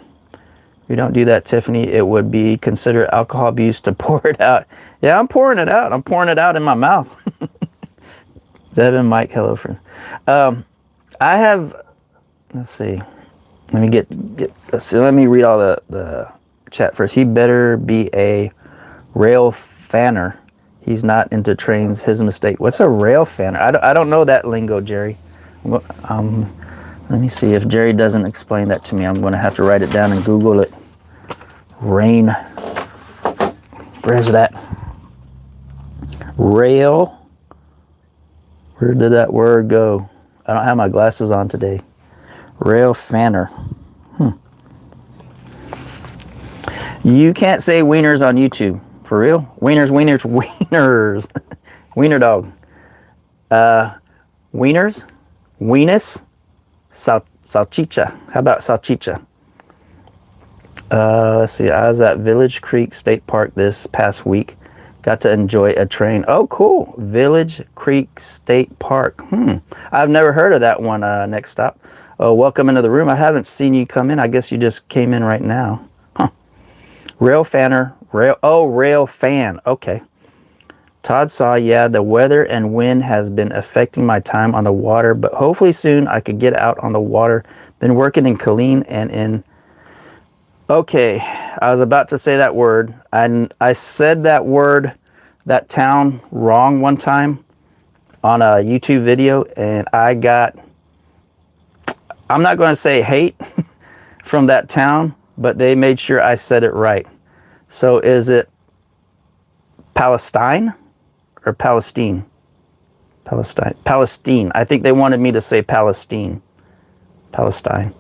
We don't do that, Tiffany. It would be considered alcohol abuse to pour it out. Yeah, I'm pouring it out. I'm pouring it out in my mouth. Devin, Mike, hello, friend. I have, let's see. Let me read all the chat first. He better be a rail fanner. He's not into trains. His mistake. What's a rail fanner? I don't know that lingo, Jerry. Let me see if Jerry doesn't explain that to me. I'm going to have to write it down and Google it. Rain. Where's that? Rail. Where did that word go? I don't have my glasses on today. Rail fanner. You can't say wieners on YouTube. For real? Wieners. Wiener dog. Wieners. Weenus. Salchicha. How about salchicha? Let's see. I was at Village Creek State Park this past week. Got to enjoy a train. Oh, cool. Village Creek State Park. I've never heard of that one. Next stop. Oh, welcome into the room. I haven't seen you come in. I guess you just came in right now. Rail fanner. Rail fan. Okay. Todd saw, yeah, the weather and wind has been affecting my time on the water, but hopefully soon I could get out on the water. Been working in Killeen and in... Okay, I was about to say that word. I said that word, that town, wrong one time on a YouTube video, and I got... I'm not going to say hate from that town, but they made sure I said it right. So is it Palestine or Palestine? Palestine. I think they wanted me to say Palestine. Palestine.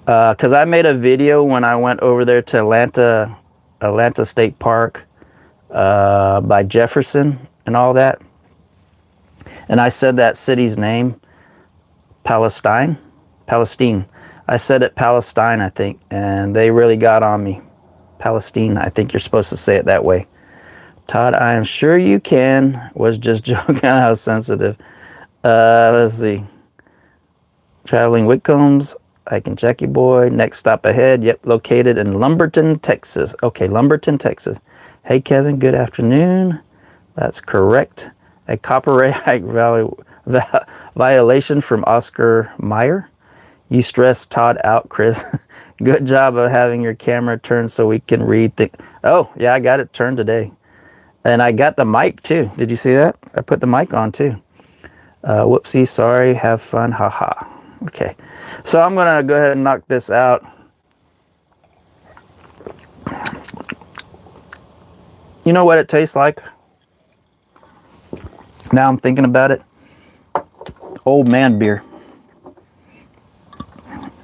Because I made a video when I went over there to Atlanta State Park by Jefferson and all that. And I said that city's name, Palestine. I said it Palestine, I think, and they really got on me. Palestine, I think you're supposed to say it that way. Todd, I am sure you can. Was just joking on how sensitive. Let's see. Traveling Whitcombs. I can check you, boy. Next stop ahead. Yep, located in Lumberton, Texas. Okay, Lumberton, Texas. Hey, Kevin, good afternoon. That's correct. A copyright violation from Oscar Mayer. You stressed Todd out, Chris. Good job of having your camera turned so we can read things. Oh, yeah, I got it turned today. And I got the mic, too. Did you see that? I put the mic on, too. Whoopsie, sorry. Have fun. Haha. Okay. So I'm going to go ahead and knock this out. You know what it tastes like? Now I'm thinking about it. Old man beer.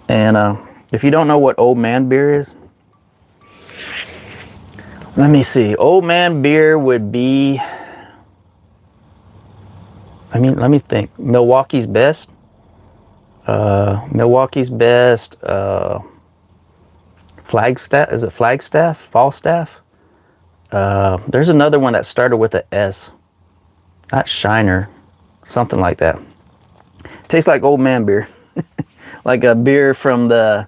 And if you don't know what old man beer is, let me see. Old man beer would be, let me think. Milwaukee's Best. Flagstaff. Is it Flagstaff? Falstaff? There's another one that started with an S. Not Shiner. Something like that. Tastes like old man beer. Like a beer from the,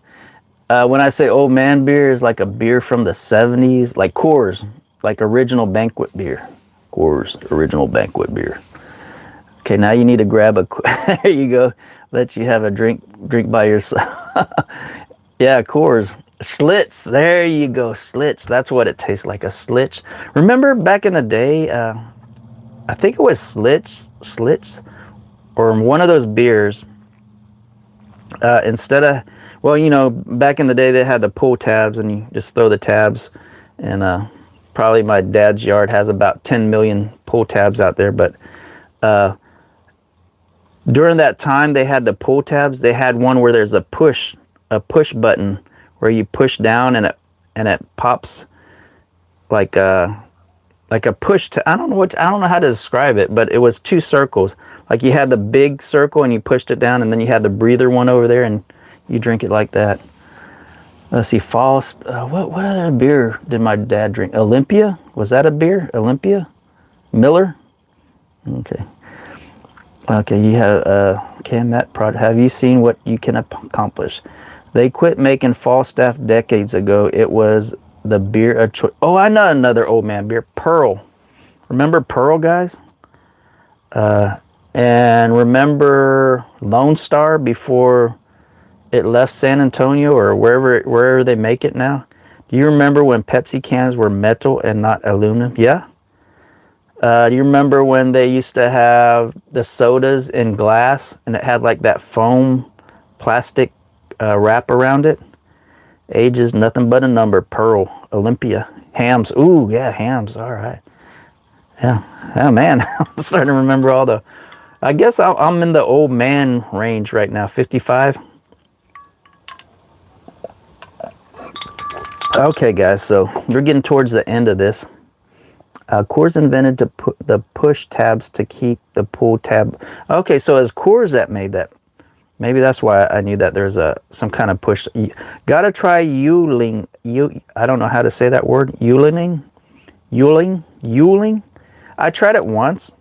when I say old man beer, is like a beer from the 70s, like Coors. like original banquet beer. Coors original banquet beer. Okay, now you need to grab a, there you go. Let you have a drink by yourself. Yeah, Coors. Schlitz, there you go, Schlitz. That's what it tastes like, a Schlitz. Remember back in the day, I think it was Schlitz, or one of those beers, instead of, well, you know, back in the day they had the pull tabs and you just throw the tabs, and probably my dad's yard has about 10 million pull tabs out there, but during that time they had the pull tabs. They had one where there's a push button where you push down and it pops like a push to, I don't know how to describe it, but it was two circles. Like you had the big circle and you pushed it down, and then you had the breather one over there and you drink it like that. Let's see, Faust. What other beer did my dad drink? Olympia? Was that a beer? Olympia? Miller? Okay. Okay, you have, Matt Prod, have you seen what you can accomplish? They quit making Falstaff decades ago. It was the beer of choice. Oh, I know another old man beer, Pearl. Remember Pearl, guys? And remember Lone Star before it left San Antonio or wherever they make it now? Do you remember when Pepsi cans were metal and not aluminum? Yeah. Do you remember when they used to have the sodas in glass and it had like that foam plastic wrap around it? Age is nothing but a number. Pearl, Olympia, Hams. Ooh, yeah, Hams. All right. Yeah. Oh man, I'm starting to remember all the. I guess I'm in the old man range right now. 55. Okay, guys. So we're getting towards the end of this. Coors invented to put the push tabs to keep the pull tab. Okay, so it's Coors that made that. Maybe that's why I knew that there's some kind of push. Gotta try Yuling. I don't know how to say that word. Yuling. I tried it once,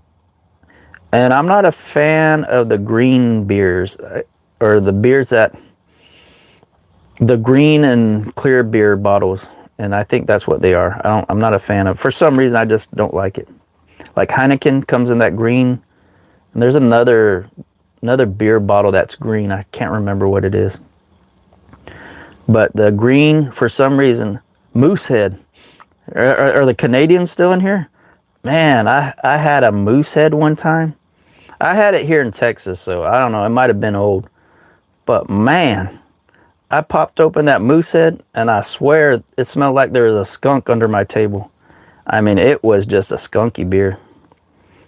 and I'm not a fan of the green beers, or the beers that, the green and clear beer bottles. And I think that's what they are. I'm not a fan of. For some reason, I just don't like it. Like Heineken comes in that green, and there's another beer bottle that's green. I can't remember what it is. But the green, for some reason, Moosehead. Are the Canadians still in here? Man, I had a Moosehead one time. I had it here in Texas, so I don't know. It might have been old. But man, I popped open that Moosehead, and I swear it smelled like there was a skunk under my table. I mean, it was just a skunky beer.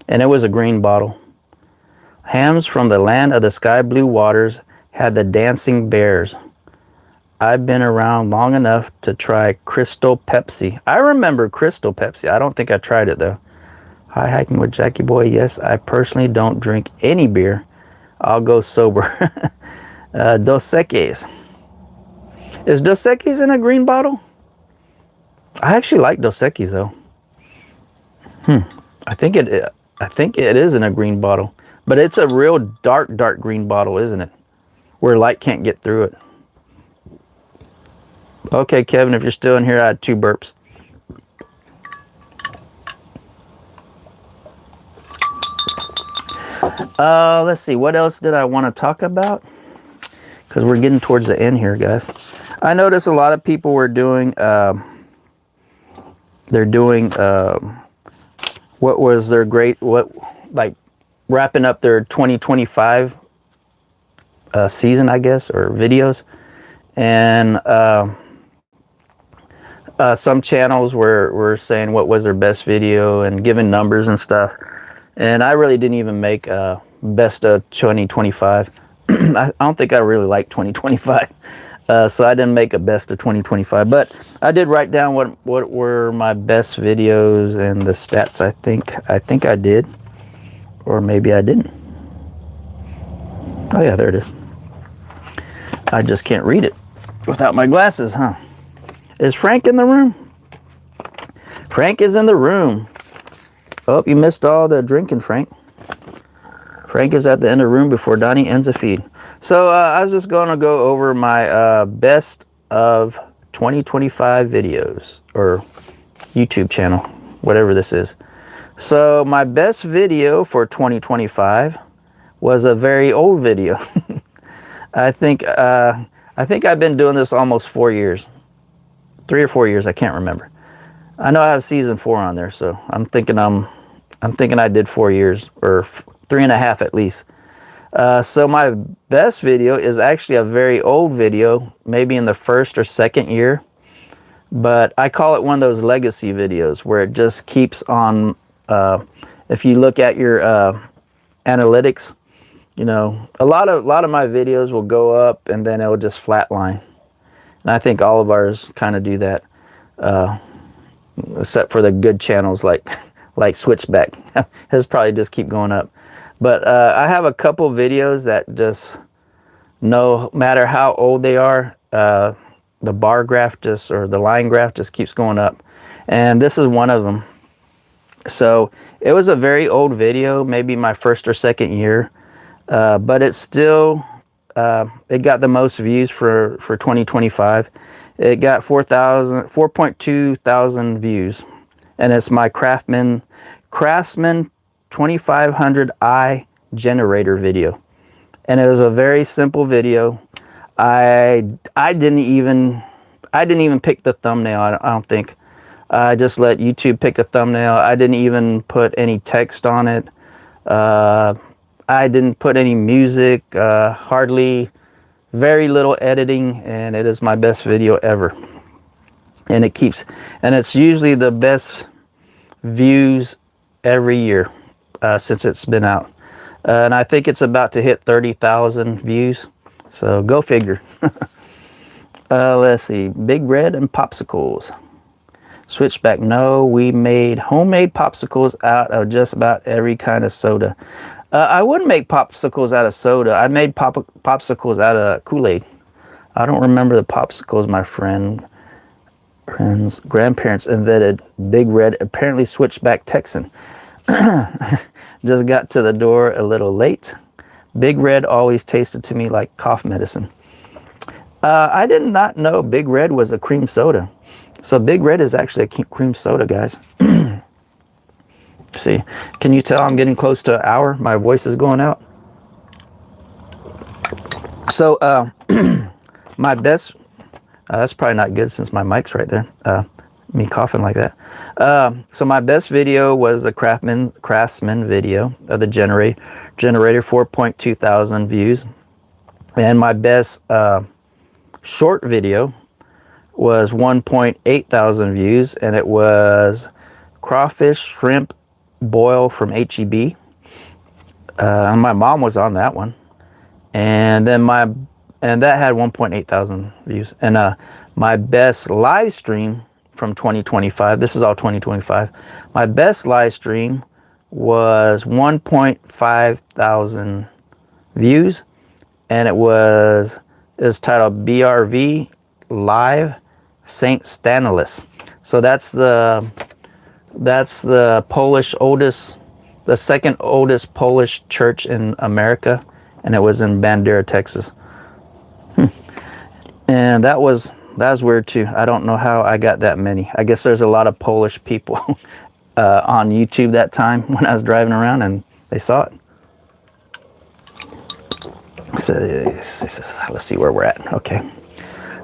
And it was a green bottle. Hams from the land of the sky blue waters had the dancing bears. I've been around long enough to try Crystal Pepsi. I remember Crystal Pepsi. I don't think I tried it, though. Hi, Hiking with Jackie Boy. Yes, I personally don't drink any beer. I'll go sober. Dos Equis. Is Dos Equis in a green bottle? I actually like Dos Equis, though. I think it is in a green bottle. But it's a real dark green bottle, isn't it? Where light can't get through it. Okay, Kevin, if you're still in here, I had 2 burps. Let's see. What else did I want to talk about? Because we're getting towards the end here, guys. I noticed a lot of people were doing, what was their wrapping up their 2025 season, I guess, or videos. And some channels were saying what was their best video and giving numbers and stuff. And I really didn't even make best of 2025. I don't think I really like 2025. So I didn't make a best of 2025. But I did write down what were my best videos and the stats. I think I did. Or maybe I didn't. Oh yeah, there it is. I just can't read it without my glasses, huh? Is Frank in the room? Frank is in the room. Oh, you missed all the drinking, Frank. Frank is at the end of the room before Donnie ends the feed. So I was just going to go over my best of 2025 videos. Or, YouTube channel, whatever this is. So my best video for 2025 was a very old video. I think I've been doing this almost 4 years, 3 or 4 years. I can't remember. I know I have season 4 on there, so I'm thinking I did 4 years, or 3.5 at least. So my best video is actually a very old video, maybe in the first or second year, but I call it one of those legacy videos where it just keeps on. If you look at your analytics, you know, a lot of my videos will go up and then it'll just flatline, and I think all of ours kind of do that, except for the good channels like Switchback. His probably just keep going up. But I have a couple videos that just, no matter how old they are, the bar graph just, or the line graph just keeps going up. And this is one of them. So it was a very old video, maybe my first or second year, but it's still, it got the most views for 2025. It got 4.2 thousand views. And it's my Craftsman 2500i generator video, and it was a very simple video. I didn't even pick the thumbnail. I don't think. I just let YouTube pick a thumbnail. I didn't even put any text on it. I didn't put any music, hardly, very little editing, and it is my best video ever. And it's usually the best views every year since it's been out. And I think it's about to hit 30,000 views. So go figure. Let's see. Big Red and popsicles. Switchback. No, we made homemade popsicles out of just about every kind of soda. I wouldn't make popsicles out of soda. I made popsicles out of Kool-Aid. I don't remember the popsicles my friend's grandparents invented. Big Red, apparently Switchback Texan. Just got to the door a little late. Big Red always tasted to me like cough medicine. I did not know Big Red was a cream soda. So Big Red is actually a cream soda, guys. See, can you tell I'm getting close to an hour? My voice is going out. So my best, that's probably not good since my mic's right there. Me coughing like that. So my best video was the Craftsman video of the generator, 4.2 thousand views. And my best short video was 1.8 thousand views, and it was crawfish shrimp boil from HEB. And my mom was on that one. And then that had 1.8 thousand views. And my best live stream from 2025, this is all 2025, my best live stream was 1.5 thousand views, and it was titled BRV Live Saint Stanislas. So that's the Polish oldest, the second oldest Polish church in America, and it was in Bandera, Texas. And that was weird too. I don't know how I got that many. I guess there's a lot of Polish people on YouTube that time when I was driving around, and they saw it. So let's see where we're at. Okay.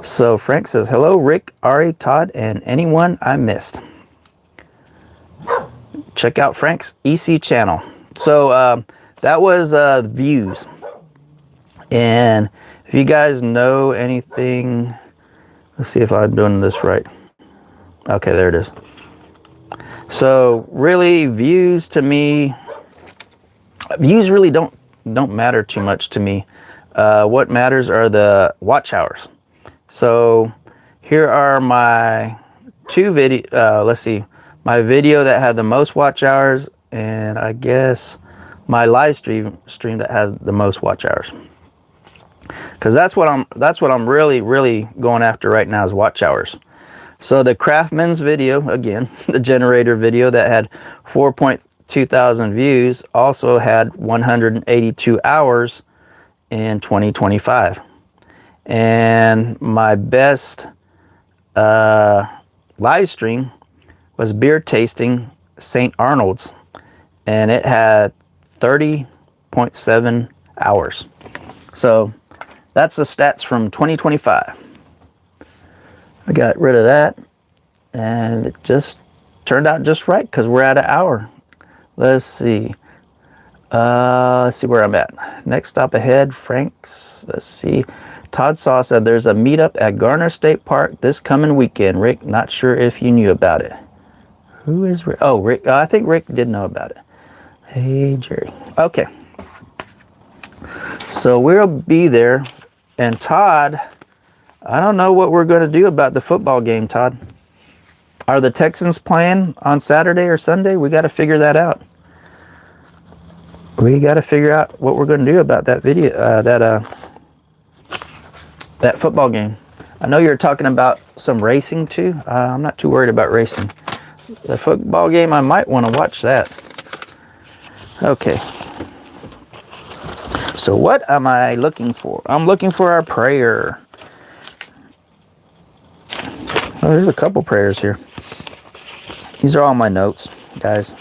So Frank says, hello, Rick, Ari, Todd, and anyone I missed. Check out Frank's EC channel. So that was views. And if you guys know anything, let's see if I'm doing this right. Okay, there it is. So really, views to me, views really don't matter too much to me. What matters are the watch hours. So here are my two video. Let's see, my video that had the most watch hours, and I guess my live stream that has the most watch hours. Because that's what I'm really going after right now is watch hours. So the Craftsman's video, again, the generator video that had 4.2 thousand views, also had 182 hours in 2025. And my best live stream was beer tasting St. Arnold's, and it had 30.7 hours. So that's the stats from 2025. I got rid of that, and it just turned out just right because we're at an hour. Let's see. Let's see where I'm at. Next stop ahead, Frank's. Let's see. Todd Saw said there's a meetup at Garner State Park this coming weekend. Rick, not sure if you knew about it. Who is Rick? Oh, Rick. I think Rick did know about it. Hey, Jerry. Okay. So we'll be there. And Todd, I don't know what we're going to do about the football game, Todd. Are the Texans playing on Saturday or Sunday? We got to figure that out. We got to figure out what we're going to do about that video, that football game. I know you're talking about some racing too. I'm not too worried about racing. The football game, I might want to watch that. Okay. So what am I looking for? I'm looking for our prayer. Oh, there's a couple prayers here. These are all my notes, guys.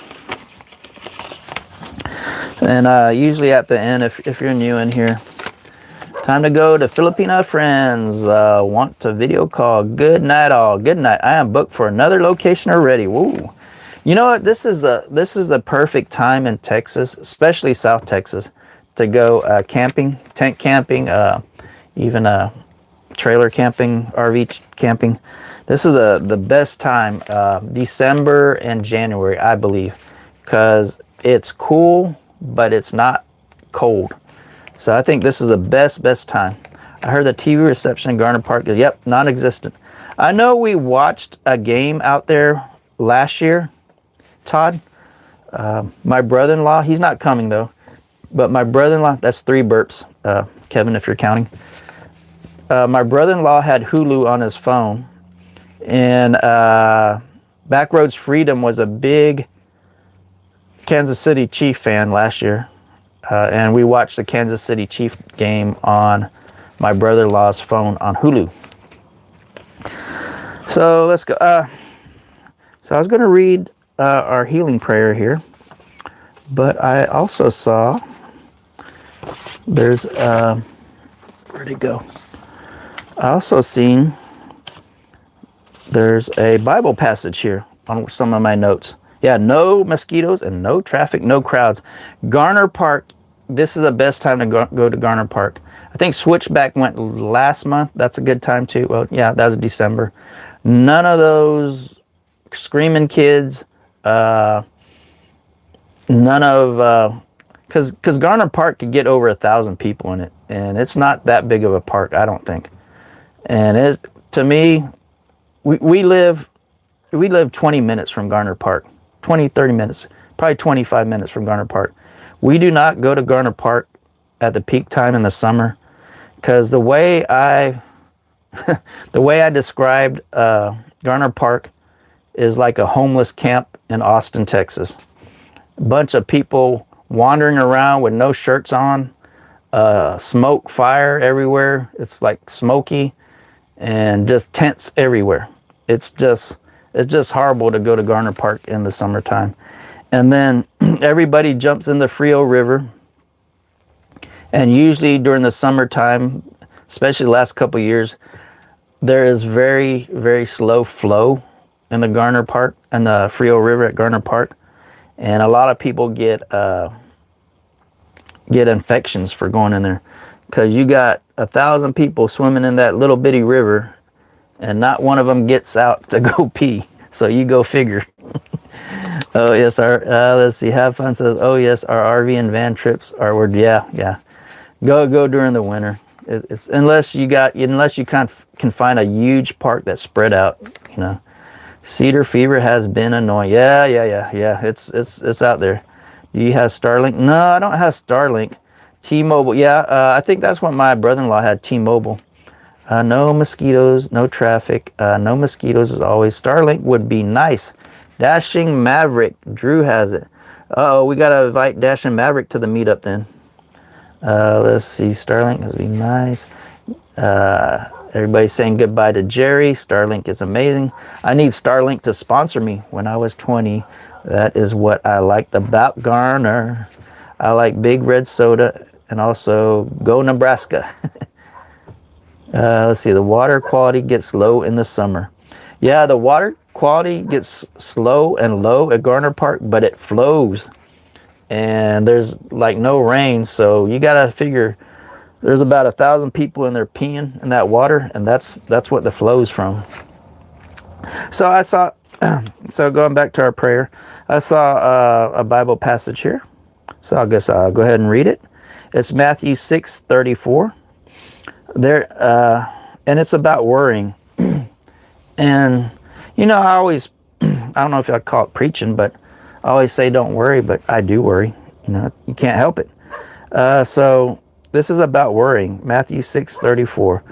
And usually at the end, if you're new in here, time to go to Filipina friends. Want to video call. Good night, all. Good night. I am booked for another location already. Woo. You know what? This is the perfect time in Texas, especially South Texas, to go camping, tent camping, even trailer camping, RV camping. This is the best time, December and January, I believe, because it's cool, but it's not cold. So I think this is the best time. I heard the TV reception in Garner Park is, yep, non-existent. I know we watched a game out there last year, Todd. My brother-in-law, he's not coming though, but my brother-in-law, that's 3 burps, Kevin, if you're counting. My brother-in-law had Hulu on his phone, and Backroads Freedom was a big Kansas City Chief fan last year. And we watched the Kansas City Chief game on my brother-in-law's phone on Hulu. So let's go. So I was going to read our healing prayer here, but I also saw there's where'd it go? I also seen there's a Bible passage here on some of my notes. Yeah, no mosquitoes and no traffic, no crowds. Garner Park, this is the best time to go to Garner Park. I think Switchback went last month. That's a good time too. Well, yeah, that was December. None of those screaming kids. None of, because Garner Park could get over 1,000 people in it. And it's not that big of a park, I don't think. And to me, we live 20 minutes from Garner Park. 20, 30 minutes, probably 25 minutes from Garner Park. We do not go to Garner Park at the peak time in the summer, because the way I described Garner Park is like a homeless camp in Austin, Texas. A bunch of people wandering around with no shirts on, smoke, fire everywhere. It's like smoky, and just tents everywhere. It's just horrible to go to Garner Park in the summertime. And then everybody jumps in the Frio River. And usually during the summertime, especially the last couple of years, there is very, very slow flow in the Garner Park and the Frio River at Garner Park. And a lot of people get infections for going in there, because you got 1,000 people swimming in that little bitty river, and not one of them gets out to go pee. So you go figure. Oh yes, let's see. Have fun says, oh yes, our RV and van trips are yeah. Go during the winter. It's unless you can find a huge park that's spread out. You know, Cedar Fever has been annoying. Yeah. It's out there. Do you have Starlink? No, I don't have Starlink. T-Mobile. Yeah, I think that's what my brother-in-law had. T-Mobile. No mosquitoes, no traffic, no mosquitoes as always. Starlink would be nice. Dashing Maverick, Drew has it. Uh-oh, we got to invite Dashing Maverick to the meetup then. Let's see, Starlink would be nice. Everybody's saying goodbye to Jerry. Starlink is amazing. I need Starlink to sponsor me when I was 20. That is what I liked about Garner. I like Big Red Soda and also Go Nebraska. Let's see, the water quality gets low in the summer. Yeah, the water quality gets slow and low at Garner Park, but it flows. And there's like no rain, so you gotta figure there's about 1,000 people in there peeing in that water, and that's what the flow's from. So I saw, so going back to our prayer, I saw a Bible passage here. So I guess I'll go ahead and read it. It's Matthew 6:34. There, and it's about worrying. And you know, I always, I don't know if I call it preaching, but I always say don't worry, but I do worry. You know, you can't help it. So this is about worrying. Matthew 6:34.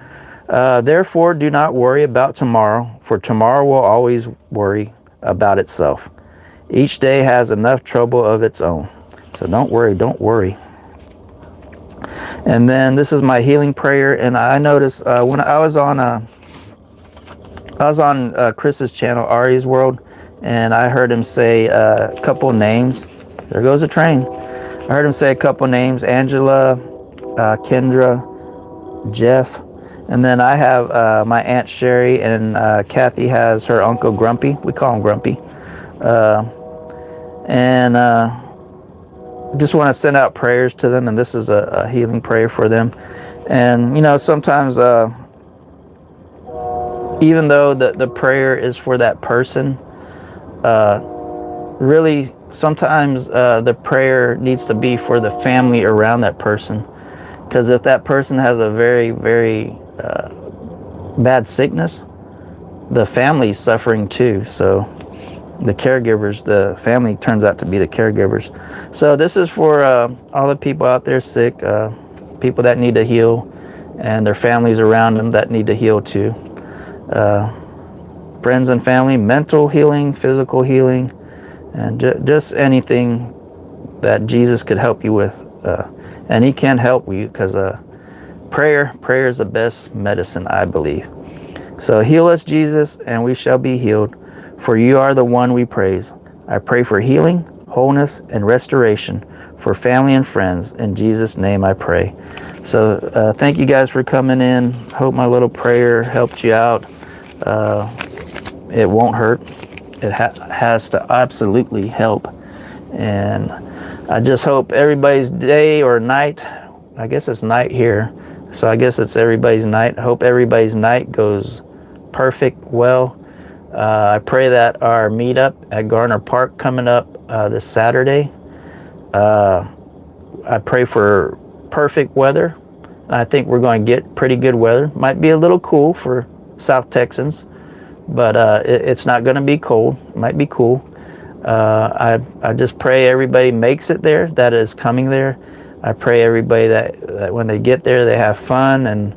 Therefore, do not worry about tomorrow, for tomorrow will always worry about itself. Each day has enough trouble of its own. So don't worry. And then this is my healing prayer. And I noticed when I was on Chris's channel, Ari's World, and I heard him say a couple names. There goes a train. I heard him say a couple names: Angela, Kendra, Jeff, and then I have my Aunt Sherry, and Kathy has her Uncle Grumpy. We call him Grumpy. And just want to send out prayers to them, and this is a healing prayer for them. And you know, sometimes even though the prayer is for that person, really sometimes the prayer needs to be for the family around that person. Because if that person has a very, very bad sickness, the family's suffering too. So the caregivers, the family turns out to be the caregivers. So this is for all the people out there sick, people that need to heal, and their families around them that need to heal too. Friends and family, mental healing, physical healing, and just anything that Jesus could help you with. And he can help you, because prayer is the best medicine, I believe. So heal us, Jesus, and we shall be healed, for you are the one we praise. I pray for healing, wholeness, and restoration for family and friends. In Jesus' name I pray. So thank you guys for coming in. Hope my little prayer helped you out. It won't hurt. It has to absolutely help. And I just hope everybody's day or night, I guess it's night here, so I guess it's everybody's night. I hope everybody's night goes perfect, well. I pray that our meetup at Garner Park coming up this Saturday, I pray for perfect weather. And I think we're going to get pretty good weather. Might be a little cool for South Texans, but it's not going to be cold. It might be cool. I just pray everybody makes it there, that is coming there. I pray everybody that when they get there, they have fun, and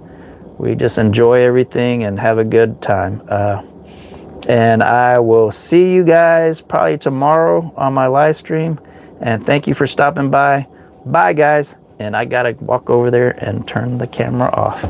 we just enjoy everything and have a good time. And I will see you guys probably tomorrow on my live stream. And thank you for stopping by. Bye, guys. And I got to walk over there and turn the camera off.